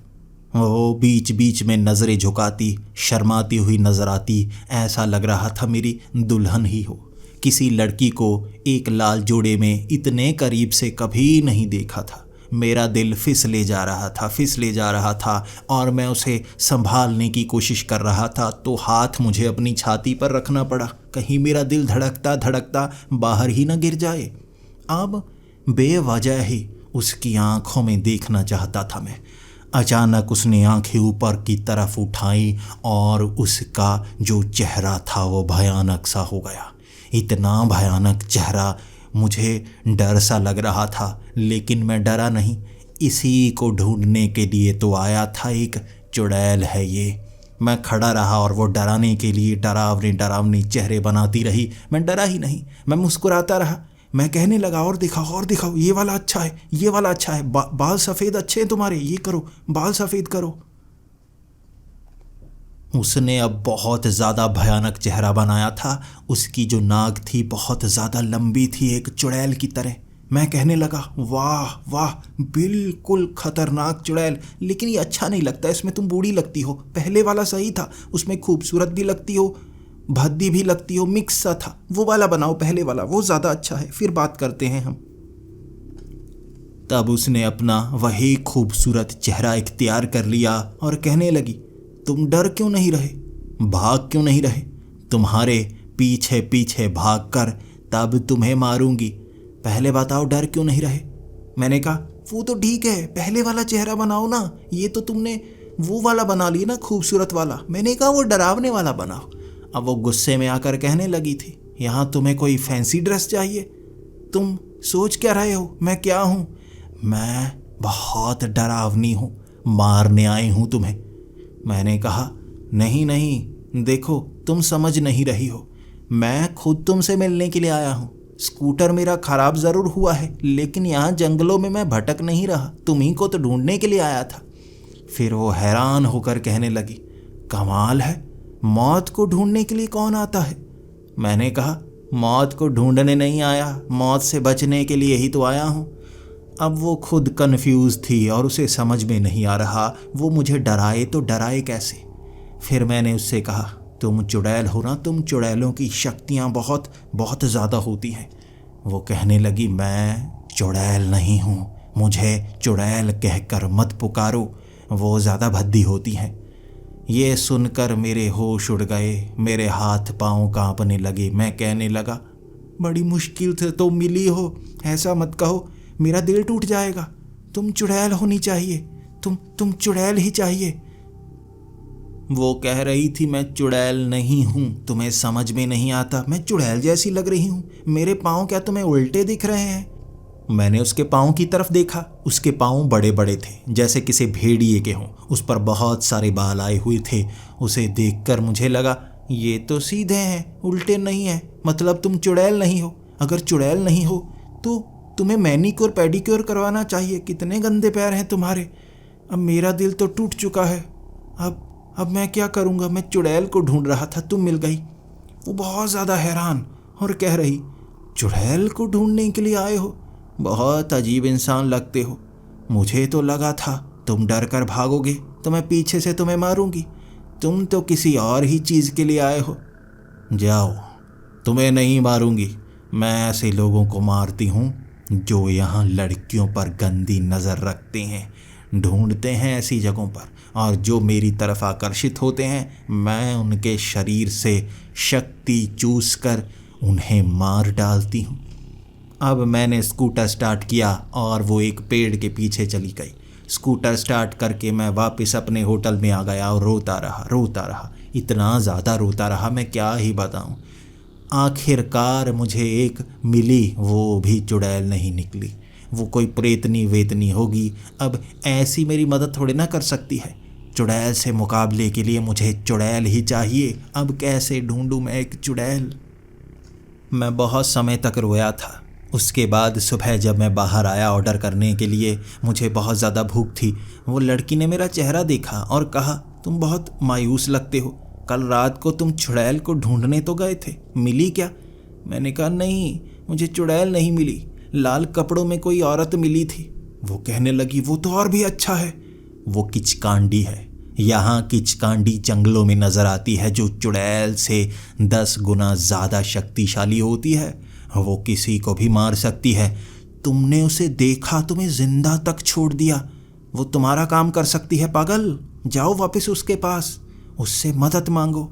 वो बीच बीच में नज़रें झुकाती, शर्माती हुई नजर आती। ऐसा लग रहा था मेरी दुल्हन ही हो। किसी लड़की को एक लाल जोड़े में इतने करीब से कभी नहीं देखा था। मेरा दिल फिसले जा रहा था, फिसले जा रहा था, और मैं उसे संभालने की कोशिश कर रहा था तो हाथ मुझे अपनी छाती पर रखना पड़ा, कहीं मेरा दिल धड़कता धड़कता बाहर ही न गिर जाए। अब बेवजह ही उसकी आंखों में देखना चाहता था मैं। अचानक उसने आंखें ऊपर की तरफ उठाई और उसका जो चेहरा था वो भयानक सा हो गया। इतना भयानक चेहरा, मुझे डर सा लग रहा था, लेकिन मैं डरा नहीं। इसी को ढूंढने के लिए तो आया था, एक चुड़ैल है ये। मैं खड़ा रहा और वो डराने के लिए डरावने डरावने चेहरे बनाती रही। मैं डरा ही नहीं, मैं मुस्कुराता रहा। मैं कहने लगा, और दिखाओ, ये वाला अच्छा है, ये वाला अच्छा है, बाल सफ़ेद अच्छे हैं तुम्हारे, ये करो, बाल सफ़ेद करो। उसने अब बहुत ज़्यादा भयानक चेहरा बनाया था। उसकी जो नाक थी बहुत ज़्यादा लंबी थी, एक चुड़ैल की तरह। मैं कहने लगा, वाह वाह, बिल्कुल खतरनाक चुड़ैल, लेकिन ये अच्छा नहीं लगता, इसमें तुम बूढ़ी लगती हो। पहले वाला सही था, उसमें खूबसूरत भी लगती हो, भद्दी भी लगती हो, मिक्स सा था। वो वाला बनाओ, पहले वाला, वो ज़्यादा अच्छा है, फिर बात करते हैं हम। तब उसने अपना वही खूबसूरत चेहरा इख्तियार कर लिया और कहने लगी, तुम डर क्यों नहीं रहे, भाग क्यों नहीं रहे? तुम्हारे पीछे पीछे भाग कर तब तुम्हें मारूंगी। पहले बताओ, डर क्यों नहीं रहे? मैंने कहा, वो तो ठीक है, पहले वाला चेहरा बनाओ ना, ये तो तुमने वो वाला बना लिया ना, खूबसूरत वाला। मैंने कहा, वो डरावने वाला बनाओ। अब वो गुस्से में आकर कहने लगी थी, यहाँ तुम्हें कोई फैंसी ड्रेस चाहिए? तुम सोच क्या रहे हो, मैं क्या हूँ? मैं बहुत डरावनी हूँ, मारने आई हूँ तुम्हें। मैंने कहा, नहीं, देखो, तुम समझ नहीं रही हो, मैं खुद तुमसे मिलने के लिए आया हूँ। स्कूटर मेरा ख़राब ज़रूर हुआ है, लेकिन यहाँ जंगलों में मैं भटक नहीं रहा, तुम्ही को तो ढूंढने के लिए आया था। फिर वो हैरान होकर कहने लगी, कमाल है, मौत को ढूंढने के लिए कौन आता है? मैंने कहा, मौत को ढूंढने नहीं आया, मौत से बचने के लिए ही तो आया हूँ। अब वो खुद कन्फ्यूज़ थी और उसे समझ में नहीं आ रहा वो मुझे डराए तो डराए कैसे। फिर मैंने उससे कहा, तुम चुड़ैल हो ना, तुम चुड़ैलों की शक्तियाँ बहुत बहुत ज़्यादा होती हैं। वो कहने लगी, मैं चुड़ैल नहीं हूँ, मुझे चुड़ैल कहकर मत पुकारो, वो ज़्यादा भद्दी होती हैं। ये सुनकर मेरे होश उड़ गए, मेरे हाथ पाँव कांपने लगे। मैं कहने लगा, बड़ी मुश्किल से तो मिली हो, ऐसा मत कहो, मेरा दिल टूट जाएगा। तुम चुड़ैल होनी चाहिए, तुम चुड़ैल ही चाहिए। वो कह रही थी, मैं चुड़ैल नहीं हूँ, तुम्हें समझ में नहीं आता, मैं चुड़ैल जैसी लग रही हूँ। मेरे पाँव क्या तुम्हें उल्टे दिख रहे हैं? मैंने उसके पाँव की तरफ देखा। उसके पाँव बड़े बड़े थे, जैसे किसी भेड़िए के हों। उस पर बहुत सारे बाल आए हुए थे। उसे देखकर मुझे लगा, ये तो सीधे हैं, उल्टे नहीं हैं। मतलब तुम चुड़ैल नहीं हो। अगर चुड़ैल नहीं हो तो तुम्हें मैनीक्योर पेडिक्योर करवाना चाहिए। कितने गंदे पैर हैं तुम्हारे। अब मेरा दिल तो टूट चुका है। अब मैं क्या करूँगा? मैं चुड़ैल को ढूंढ रहा था, तुम मिल गई। वो बहुत ज़्यादा हैरान और कह रही, चुड़ैल को ढूंढने के लिए आए हो? बहुत अजीब इंसान लगते हो। मुझे तो लगा था तुम डर कर भागोगे तो मैं पीछे से तुम्हें मारूंगी। तुम तो किसी और ही चीज़ के लिए आए हो। जाओ, तुम्हें नहीं मारूंगी। मैं ऐसे लोगों को मारती हूँ जो यहाँ लड़कियों पर गंदी नज़र रखते हैं, ढूंढते हैं ऐसी जगहों पर, और जो मेरी तरफ आकर्षित होते हैं मैं उनके शरीर से शक्ति चूस कर उन्हें मार डालती हूँ। अब मैंने स्कूटर स्टार्ट किया और वो एक पेड़ के पीछे चली गई। स्कूटर स्टार्ट करके मैं वापस अपने होटल में आ गया और रोता रहा, इतना ज़्यादा रोता रहा, मैं क्या ही बताऊँ। आखिरकार मुझे एक मिली, वो भी चुड़ैल नहीं निकली, वो कोई प्रेतनी वेतनी होगी। अब ऐसी मेरी मदद थोड़ी ना कर सकती है। चुड़ैल से मुकाबले के लिए मुझे चुड़ैल ही चाहिए। अब कैसे ढूंढूं मैं एक चुड़ैल? मैं बहुत समय तक रोया था। उसके बाद सुबह जब मैं बाहर आया ऑर्डर करने के लिए, मुझे बहुत ज़्यादा भूख थी। वो लड़की ने मेरा चेहरा देखा और कहा, तुम बहुत मायूस लगते हो। कल रात को तुम चुड़ैल को ढूंढने तो गए थे, मिली क्या? मैंने कहा, नहीं, मुझे चुड़ैल नहीं मिली, लाल कपड़ों में कोई औरत मिली थी। वो कहने लगी, वो तो और भी अच्छा है। वो किचकांडी है। यहाँ किचकांडी जंगलों में नज़र आती है, जो चुड़ैल से 10 गुना ज़्यादा शक्तिशाली होती है। वो किसी को भी मार सकती है। तुमने उसे देखा, तुम्हें जिंदा तक छोड़ दिया। वो तुम्हारा काम कर सकती है पागल। जाओ वापस उसके पास, उससे मदद मांगो।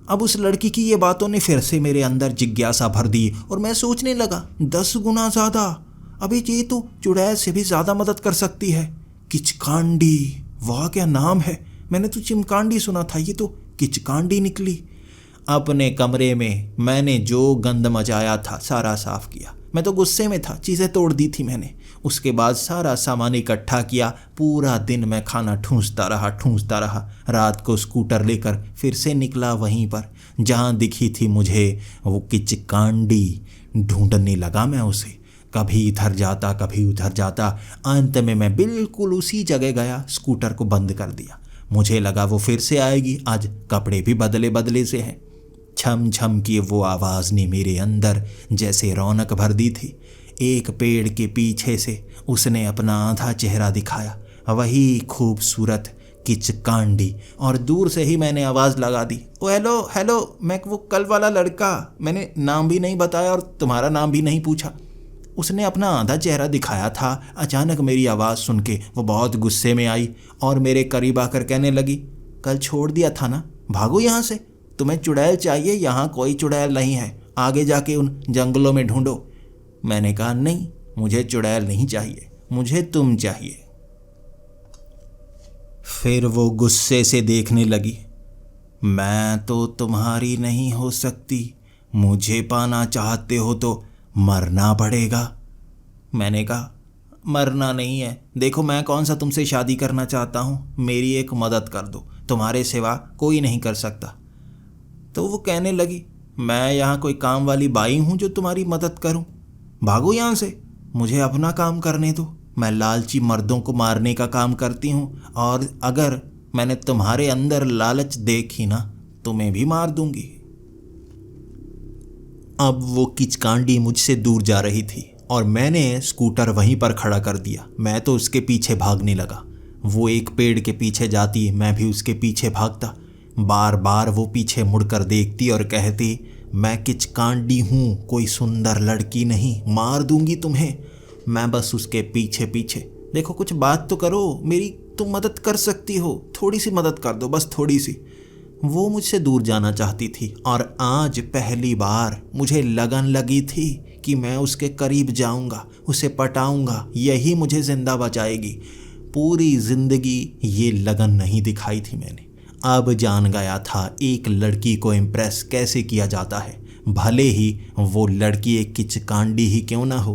अब उस लड़की की ये बातों ने फिर से मेरे अंदर जिज्ञासा भर दी और मैं सोचने लगा, 10 गुना ज़्यादा? अभी ये तो चुड़ैल से भी ज़्यादा मदद कर सकती है। किचकांडी, वाह क्या नाम है। मैंने तो चिमकांडी सुना था, ये तो किचकांडी निकली। अपने कमरे में मैंने जो गंद मचाया था सारा साफ किया। मैं तो गुस्से में था, चीज़ें तोड़ दी थी मैंने। उसके बाद सारा सामान इकट्ठा किया। पूरा दिन मैं खाना ठूंसता रहा। रात को स्कूटर लेकर फिर से निकला वहीं पर जहाँ दिखी थी मुझे वो किचकांडी। ढूंढने लगा मैं उसे, कभी इधर जाता कभी उधर जाता। अंत में मैं बिल्कुल उसी जगह गया, स्कूटर को बंद कर दिया। मुझे लगा वो फिर से आएगी, आज कपड़े भी बदले बदले से हैं। छम छम की वो आवाज़ ने मेरे अंदर जैसे रौनक भर दी थी। एक पेड़ के पीछे से उसने अपना आधा चेहरा दिखाया, वही खूबसूरत किचकांडी। और दूर से ही मैंने आवाज़ लगा दी, ओ हेलो हेलो, मैं वो कल वाला लड़का। मैंने नाम भी नहीं बताया और तुम्हारा नाम भी नहीं पूछा। उसने अपना आधा चेहरा दिखाया था। अचानक मेरी आवाज़ सुन के वो बहुत गुस्से में आई और मेरे करीब आकर कहने लगी, कल छोड़ दिया था ना, भागो यहाँ से। तुम्हें चुड़ैल चाहिए, यहाँ कोई चुड़ैल नहीं है, आगे जाके उन जंगलों में ढूंढो। मैंने कहा, नहीं, मुझे चुड़ैल नहीं चाहिए, मुझे तुम चाहिए। फिर वो गुस्से से देखने लगी। मैं तो तुम्हारी नहीं हो सकती, मुझे पाना चाहते हो तो मरना पड़ेगा। मैंने कहा, मरना नहीं है, देखो मैं कौन सा तुमसे शादी करना चाहता हूँ, मेरी एक मदद कर दो, तुम्हारे सिवा कोई नहीं कर सकता। तो वो कहने लगी, मैं यहाँ कोई काम वाली बाई हूँ जो तुम्हारी मदद करूँ? भागो यहाँ से, मुझे अपना काम करने दो। मैं लालची मर्दों को मारने का काम करती हूँ, और अगर मैंने तुम्हारे अंदर लालच देखी ना, तुम्हें भी मार दूंगी। अब वो किचकांडी मुझसे दूर जा रही थी और मैंने स्कूटर वहीं पर खड़ा कर दिया। मैं तो उसके पीछे भागने लगा। वो एक पेड़ के पीछे जाती, मैं भी उसके पीछे भागता। बार बार वो पीछे मुड़कर देखती और कहती, मैं किचकांडी हूँ, कोई सुंदर लड़की नहीं, मार दूंगी तुम्हें। मैं बस उसके पीछे पीछे। देखो कुछ बात तो करो, मेरी तुम मदद कर सकती हो, थोड़ी सी मदद कर दो, बस थोड़ी सी। वो मुझसे दूर जाना चाहती थी और आज पहली बार मुझे लगन लगी थी कि मैं उसके करीब जाऊंगा, उसे पटाऊंगा, यही मुझे जिंदा बचाएगी। पूरी जिंदगी ये लगन नहीं दिखाई थी मैंने। अब जान गया था एक लड़की को इम्प्रेस कैसे किया जाता है, भले ही वो लड़की एक किचकांडी ही क्यों ना हो।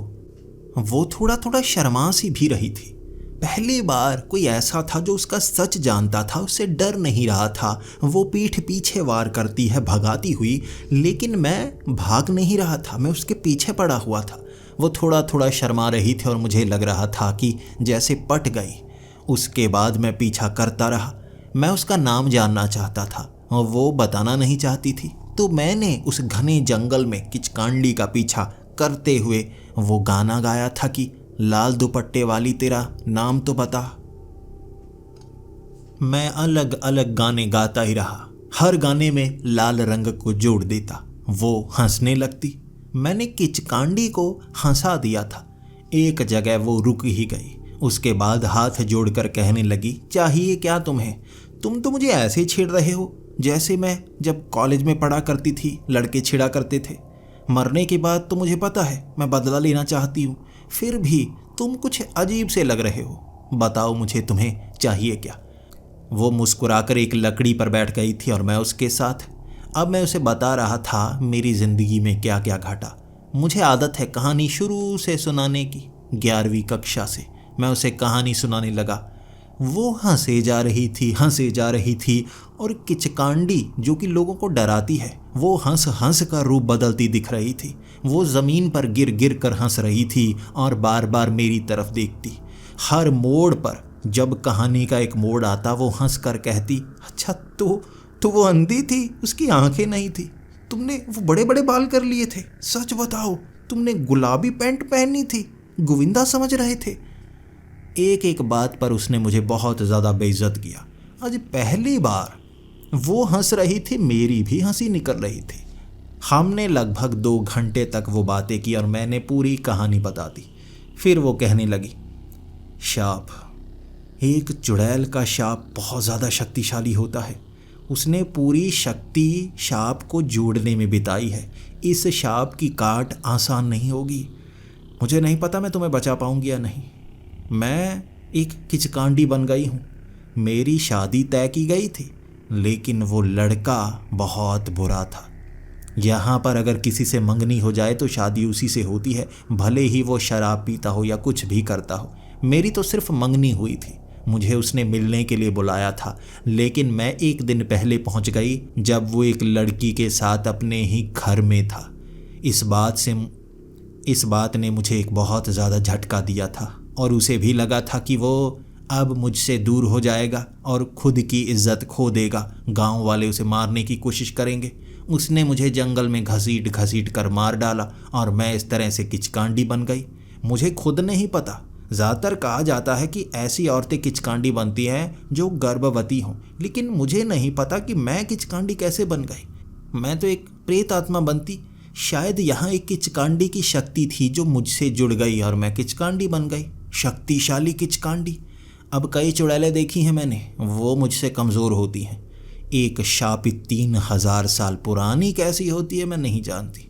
वो थोड़ा थोड़ा शर्मा सी भी रही थी। पहली बार कोई ऐसा था जो उसका सच जानता था, उससे डर नहीं रहा था। वो पीठ पीछे वार करती है भगाती हुई, लेकिन मैं भाग नहीं रहा था, मैं उसके पीछे पड़ा हुआ था। वो थोड़ा थोड़ा शर्मा रही थी और मुझे लग रहा था कि जैसे पट गई। उसके बाद मैं पीछा करता रहा। मैं उसका नाम जानना चाहता था और वो बताना नहीं चाहती थी। तो मैंने उस घने जंगल में किचकांडी का पीछा करते हुए वो गाना गाया था कि लाल दुपट्टे वाली तेरा नाम तो बता। मैं अलग अलग गाने गाता ही रहा, हर गाने में लाल रंग को जोड़ देता। वो हंसने लगती, मैंने किचकांडी को हंसा दिया था। एक जगह वो रुक ही गई। उसके बाद हाथ जोड़कर कहने लगी, चाहिए क्या तुम्हें? तुम तो मुझे ऐसे छेड़ रहे हो जैसे मैं जब कॉलेज में पढ़ा करती थी लड़के छेड़ा करते थे। मरने के बाद तो मुझे पता है मैं बदला लेना चाहती हूँ, फिर भी तुम कुछ अजीब से लग रहे हो। बताओ मुझे तुम्हें चाहिए क्या? वो मुस्कुराकर एक लकड़ी पर बैठ गई थी और मैं उसके साथ। अब मैं उसे बता रहा था मेरी ज़िंदगी में क्या क्या घटा। मुझे आदत है कहानी शुरू से सुनाने की। 11वीं कक्षा से मैं उसे कहानी सुनाने लगा। वो हंसे जा रही थी और किचकांडी जो कि लोगों को डराती है, वो हंस हंस का रूप बदलती दिख रही थी। वो ज़मीन पर गिर गिर कर हंस रही थी और बार बार मेरी तरफ देखती। हर मोड़ पर जब कहानी का एक मोड़ आता वो हंस कर कहती, अच्छा तो वो अंधी थी, उसकी आंखें नहीं थी। तुमने वो बड़े बड़े बाल कर लिए थे, सच बताओ तुमने गुलाबी पैंट पहनी थी, गोविंदा समझ रहे थे। एक एक बात पर उसने मुझे बहुत ज़्यादा बेइज्जत किया। आज पहली बार वो हंस रही थी, मेरी भी हंसी निकल रही थी। हमने लगभग 2 घंटे तक वो बातें की और मैंने पूरी कहानी बता दी। फिर वो कहने लगी, शाप, एक चुड़ैल का शाप बहुत ज़्यादा शक्तिशाली होता है। उसने पूरी शक्ति शाप को जोड़ने में बिताई है। इस शाप की काट आसान नहीं होगी। मुझे नहीं पता मैं तुम्हें बचा पाऊंगी या नहीं। मैं एक किचकांडी बन गई हूँ। मेरी शादी तय की गई थी, लेकिन वो लड़का बहुत बुरा था। यहाँ पर अगर किसी से मंगनी हो जाए तो शादी उसी से होती है, भले ही वो शराब पीता हो या कुछ भी करता हो। मेरी तो सिर्फ मंगनी हुई थी। मुझे उसने मिलने के लिए बुलाया था, लेकिन मैं 1 दिन पहले पहुंच गई जब वो एक लड़की के साथ अपने ही घर में था। इस बात ने मुझे एक बहुत ज़्यादा झटका दिया था और उसे भी लगा था कि वो अब मुझसे दूर हो जाएगा और खुद की इज्जत खो देगा। गांव वाले उसे मारने की कोशिश करेंगे। उसने मुझे जंगल में घसीट घसीट कर मार डाला और मैं इस तरह से किचकांडी बन गई। मुझे खुद नहीं पता। ज़्यादातर कहा जाता है कि ऐसी औरतें किचकांडी बनती हैं जो गर्भवती हों, लेकिन मुझे नहीं पता कि मैं किचकांडी कैसे बन गई। मैं तो एक प्रेत आत्मा बनती। शायद यहाँ एक किचकांडी की शक्ति थी जो मुझसे जुड़ गई और मैं किचकांडी बन गई, शक्तिशाली किचकांडी। अब कई चुड़ैलें देखी हैं मैंने, वो मुझसे कमज़ोर होती हैं। एक शापित 3000 साल पुरानी कैसी होती है मैं नहीं जानती।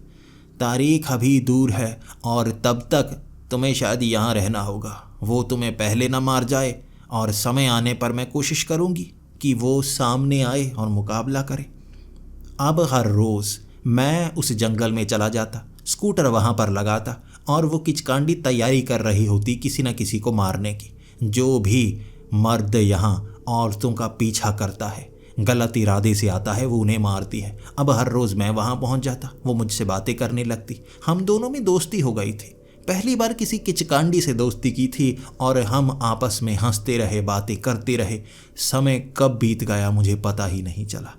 तारीख अभी दूर है और तब तक तुम्हें शायद यहाँ रहना होगा। वो तुम्हें पहले ना मार जाए और समय आने पर मैं कोशिश करूँगी कि वो सामने आए और मुकाबला करे। अब हर रोज़ मैं उस जंगल में चला जाता, स्कूटर वहाँ पर लगाता और वो किचकांडी तैयारी कर रही होती किसी न किसी को मारने की। जो भी मर्द यहाँ औरतों का पीछा करता है, गलत इरादे से आता है, वो उन्हें मारती है। अब हर रोज़ मैं वहाँ पहुँच जाता, वो मुझसे बातें करने लगती। हम दोनों में दोस्ती हो गई थी। पहली बार किसी किचकांडी से दोस्ती की थी और हम आपस में हंसते रहे, बातें करते रहे। समय कब बीत गया मुझे पता ही नहीं चला।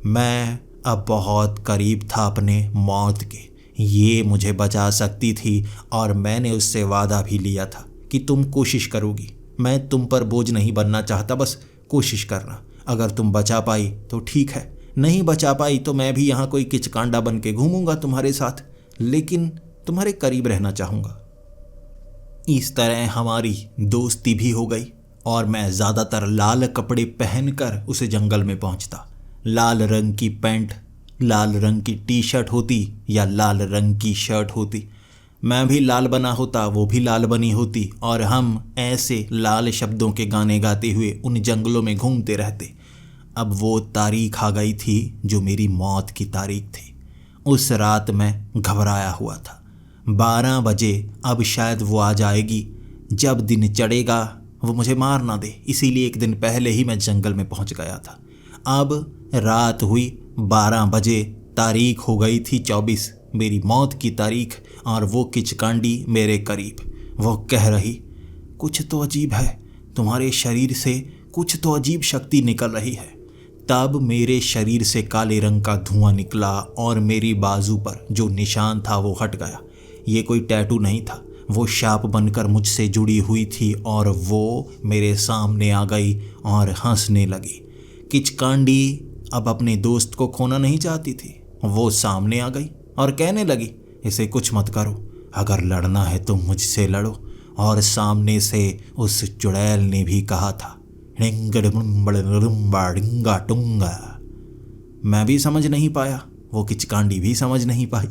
मैं अब बहुत करीब था अपने मौत के। ये मुझे बचा सकती थी और मैंने उससे वादा भी लिया था कि तुम कोशिश करोगी। मैं तुम पर बोझ नहीं बनना चाहता, बस कोशिश करना। अगर तुम बचा पाई तो ठीक है, नहीं बचा पाई तो मैं भी यहाँ कोई किचकांडा बन के घूमूंगा तुम्हारे साथ, लेकिन तुम्हारे करीब रहना चाहूँगा। इस तरह हमारी दोस्ती भी हो गई और मैं ज़्यादातर लाल कपड़े पहनकर उस जंगल में पहुँचता। लाल रंग की पैंट, लाल रंग की टी-शर्ट होती या लाल रंग की शर्ट होती। मैं भी लाल बना होता, वो भी लाल बनी होती और हम ऐसे लाल शब्दों के गाने गाते हुए उन जंगलों में घूमते रहते। अब वो तारीख आ गई थी जो मेरी मौत की तारीख थी। उस रात मैं घबराया हुआ था। 12 बजे अब शायद वो आ जाएगी। जब दिन चढ़ेगा वो मुझे मार ना दे, इसीलिए 1 दिन पहले ही मैं जंगल में पहुंच गया था। अब रात हुई 12 बजे, तारीख हो गई थी 24, मेरी मौत की तारीख, और वो किचकांडी मेरे करीब। वो कह रही, कुछ तो अजीब है, तुम्हारे शरीर से कुछ तो अजीब शक्ति निकल रही है। तब मेरे शरीर से काले रंग का धुआं निकला और मेरी बाजू पर जो निशान था वो हट गया। ये कोई टैटू नहीं था, वो शाप बनकर मुझसे जुड़ी हुई थी और वो मेरे सामने आ गई और हंसने लगी। किचकांडी अब अपने दोस्त को खोना नहीं चाहती थी। वो सामने आ गई और कहने लगी, इसे कुछ मत करो, अगर लड़ना है तो मुझसे लड़ो। और सामने से उस चुड़ैल ने भी कहा था, टुंगा। मैं भी समझ नहीं पाया, वो किचकांडी भी समझ नहीं पाई।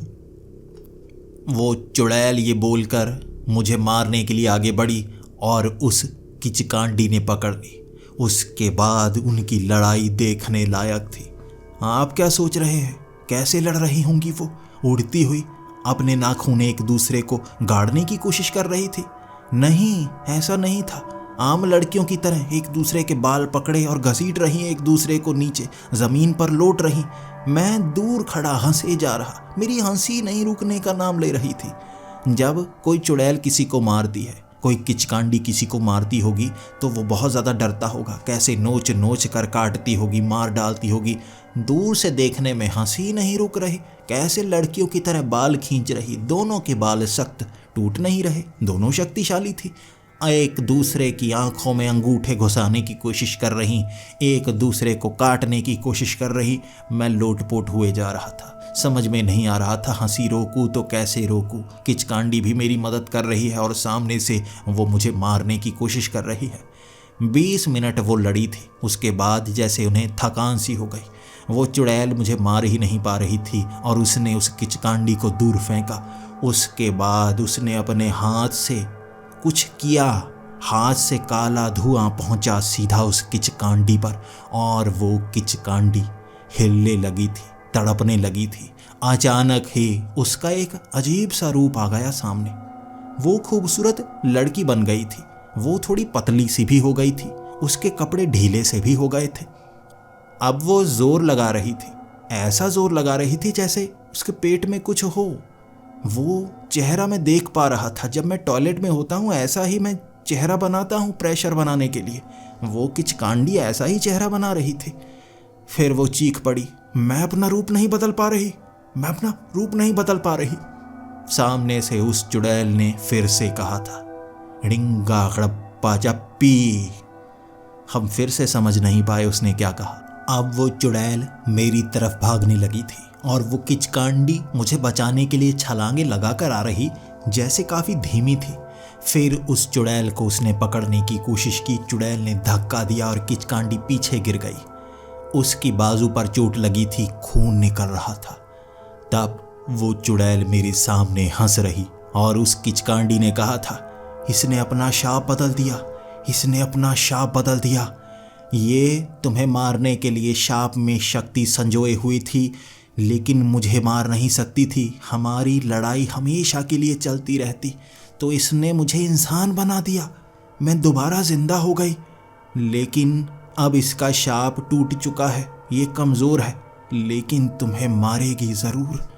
वो चुड़ैल ये बोलकर मुझे मारने के लिए आगे बढ़ी और उस किचकांडी ने पकड़ ली। उसके बाद उनकी लड़ाई देखने लायक थी। आप क्या सोच रहे हैं, कैसे लड़ रही होंगी वो? उड़ती हुई अपने नाखून एक दूसरे को गाड़ने की कोशिश कर रही थी। नहीं, ऐसा नहीं था। आम लड़कियों की तरह एक दूसरे के बाल पकड़े और घसीट रही, एक दूसरे को नीचे जमीन पर लौट रही। मैं दूर खड़ा हंसे जा रहा, मेरी हंसी नहीं रुकने का नाम ले रही थी। जब कोई चुड़ैल किसी को मारती है, कोई किचकांडी किसी को मारती होगी तो वो बहुत ज़्यादा डरता होगा, कैसे नोच नोच कर काटती होगी, मार डालती होगी। दूर से देखने में हंसी नहीं रुक रही, कैसे लड़कियों की तरह बाल खींच रही। दोनों के बाल सख्त, टूट नहीं रहे, दोनों शक्तिशाली थी। एक दूसरे की आंखों में अंगूठे घुसाने की कोशिश कर रही, एक दूसरे को काटने की कोशिश कर रही। मैं लोटपोट हुए जा रहा था, समझ में नहीं आ रहा था हंसी रोकूं तो कैसे रोकूं। किचकांडी भी मेरी मदद कर रही है और सामने से वो मुझे मारने की कोशिश कर रही है। 20 मिनट वो लड़ी थी, उसके बाद जैसे उन्हें थकान सी हो गई। वो चुड़ैल मुझे मार ही नहीं पा रही थी और उसने उस किचकांडी को दूर फेंका। उसके बाद उसने अपने हाथ से कुछ किया, हाथ से काला धुआं पहुंचा सीधा उस किचकांडी पर और वो किचकांडी हिलने लगी थी, तड़पने लगी थी। अचानक ही उसका एक अजीब सा रूप आ गया सामने। वो खूबसूरत लड़की बन गई थी, वो थोड़ी पतली सी भी हो गई थी, उसके कपड़े ढीले से भी हो गए थे। अब वो जोर लगा रही थी, ऐसा जोर लगा रही थी जैसे उसके पेट में कुछ हो। वो चेहरा मैं देख पा रहा था, जब मैं टॉयलेट में होता हूँ ऐसा ही मैं चेहरा बनाता हूँ प्रेशर बनाने के लिए। वो किचकांडी ऐसा ही चेहरा बना रही थी। फिर वो चीख पड़ी, मैं अपना रूप नहीं बदल पा रही, मैं अपना रूप नहीं बदल पा रही। सामने से उस चुड़ैल ने फिर से कहा था, डिंगा गड़प्पा जप्पी। हम फिर से समझ नहीं पाए उसने क्या कहा। अब वो चुड़ैल मेरी तरफ भागने लगी थी और वो किचकांडी मुझे बचाने के लिए छलांगे लगाकर आ रही, जैसे काफ़ी धीमी थी। फिर उस चुड़ैल को उसने पकड़ने की कोशिश की, चुड़ैल ने धक्का दिया और किचकांडी पीछे गिर गई। उसकी बाजू पर चोट लगी थी, खून निकल रहा था। तब वो चुड़ैल मेरे सामने हंस रही और उस किचकांडी ने कहा था, इसने अपना शाप बदल दिया, इसने अपना शाप बदल दिया। ये तुम्हें मारने के लिए शाप में शक्ति संजोए हुई थी, लेकिन मुझे मार नहीं सकती थी। हमारी लड़ाई हमेशा के लिए चलती रहती, तो इसने मुझे इंसान बना दिया। मैं दोबारा जिंदा हो गई, लेकिन अब इसका शाप टूट चुका है। ये कमज़ोर है, लेकिन तुम्हें मारेगी ज़रूर।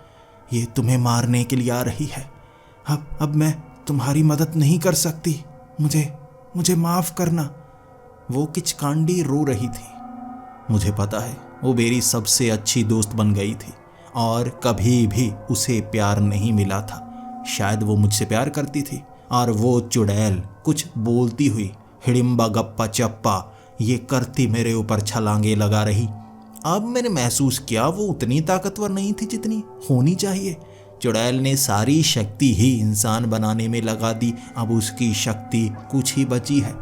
ये तुम्हें मारने के लिए आ रही है। अब मैं तुम्हारी मदद नहीं कर सकती, मुझे माफ़ करना। वो किचकांडी रो रही थी। मुझे पता है वो मेरी सबसे अच्छी दोस्त बन गई थी और कभी भी उसे प्यार नहीं मिला था। शायद वो मुझसे प्यार करती थी। और वो चुड़ैल कुछ बोलती हुई हिडिंबा गप्पा चप्पा ये करती मेरे ऊपर छलांगे लगा रही। अब मैंने महसूस किया वो उतनी ताकतवर नहीं थी जितनी होनी चाहिए। चुड़ैल ने सारी शक्ति ही इंसान बनाने में लगा दी। अब उसकी शक्ति कुछ ही बची है,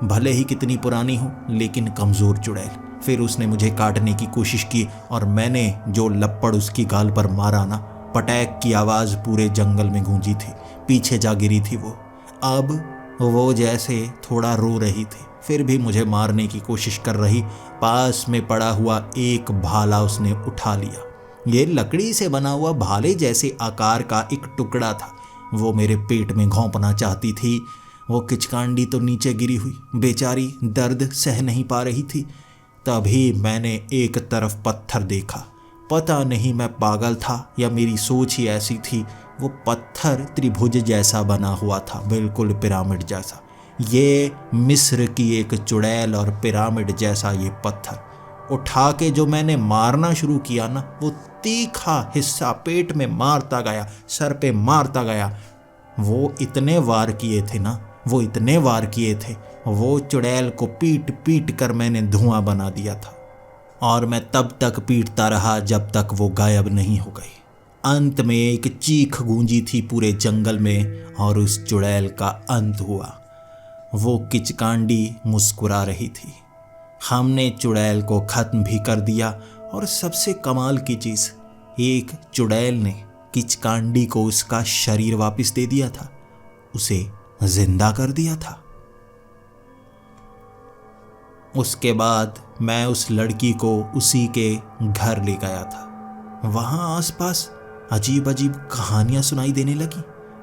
भले ही कितनी पुरानी हो, लेकिन कमज़ोर चुड़ैल। फिर उसने मुझे काटने की कोशिश की और मैंने जो लपड़ उसकी गाल पर मारा ना, पटैक की आवाज़ पूरे जंगल में गूंजी थी। पीछे जा गिरी थी वो। अब वो जैसे थोड़ा रो रही थी, फिर भी मुझे मारने की कोशिश कर रही। पास में पड़ा हुआ एक भाला उसने उठा लिया। ये लकड़ी से बना हुआ भाले जैसे आकार का एक टुकड़ा था। वो मेरे पेट में घोंपना चाहती थी। वो किचकांडी तो नीचे गिरी हुई, बेचारी दर्द सह नहीं पा रही थी। तभी मैंने एक तरफ पत्थर देखा। पता नहीं मैं पागल था या मेरी सोच ही ऐसी थी। वो पत्थर त्रिभुज जैसा बना हुआ था, बिल्कुल पिरामिड जैसा। ये मिस्र की एक चुड़ैल और पिरामिड जैसा ये पत्थर उठा के जो मैंने मारना शुरू किया ना, वो तीखा हिस्सा पेट में मारता गया, सर पे मारता गया। वो इतने वार किए थे ना, वो इतने वार किए थे। वो चुड़ैल को पीट पीट कर मैंने धुआं बना दिया था और मैं तब तक पीटता रहा जब तक वो गायब नहीं हो गई। अंत में एक चीख गूंजी थी पूरे जंगल में और उस चुड़ैल का अंत हुआ। वो किचकांडी मुस्कुरा रही थी। हमने चुड़ैल को ख़त्म भी कर दिया और सबसे कमाल की चीज़, एक चुड़ैल ने किचकांडी को उसका शरीर वापस दे दिया था, उसे जिंदा कर दिया था। उसके बाद मैं उस लड़की को उसी के घर ले गया था। वहाँ आसपास अजीब अजीब कहानियाँ सुनाई देने लगी।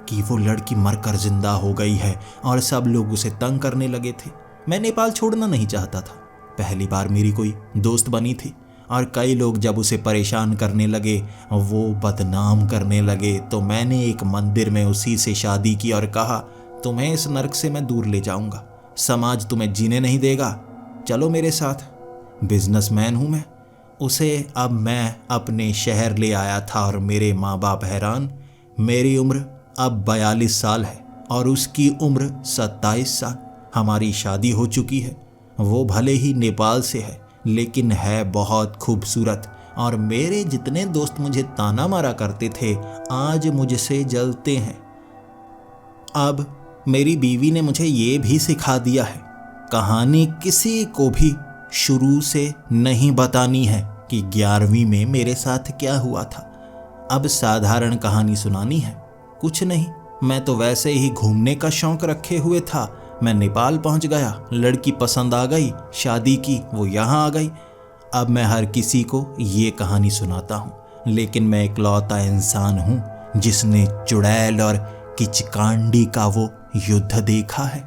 कि वो लड़की मरकर जिंदा हो गई है और सब लोग उसे तंग करने लगे थे। मैं नेपाल छोड़ना नहीं चाहता था। पहली बार मेरी कोई दोस्त बनी थी और कई लोग जब उसे परेशान करने लगे, वो बदनाम करने लगे, तो मैंने एक मंदिर में उसी से शादी की और कहा, तुम्हें इस नर्क से मैं दूर ले जाऊंगा, समाज तुम्हें जीने नहीं देगा, चलो मेरे साथ। बिजनेसमैन हूं मैं। उसे अब मैं अपने शहर ले आया था और मेरे माँ बाप हैरान। मेरी उम्र अब 42 साल है और उसकी उम्र 27 साल। हमारी शादी हो चुकी है। वो भले ही नेपाल से है लेकिन है बहुत खूबसूरत और मेरे जितने दोस्त मुझे ताना मारा करते थे आज मुझसे जलते हैं। अब मेरी बीवी ने मुझे ये भी सिखा दिया है, कहानी किसी को भी शुरू से नहीं बतानी है कि 11वीं में मेरे साथ क्या हुआ था। अब साधारण कहानी सुनानी है। कुछ नहीं, मैं तो वैसे ही घूमने का शौक रखे हुए था। मैं नेपाल पहुंच गया, लड़की पसंद आ गई, शादी की, वो यहाँ आ गई। अब मैं हर किसी को ये कहानी सुनाता हूँ, लेकिन मैं इकलौता इंसान हूँ जिसने चुड़ैल और किचकांडी का वो युद्ध देखा है।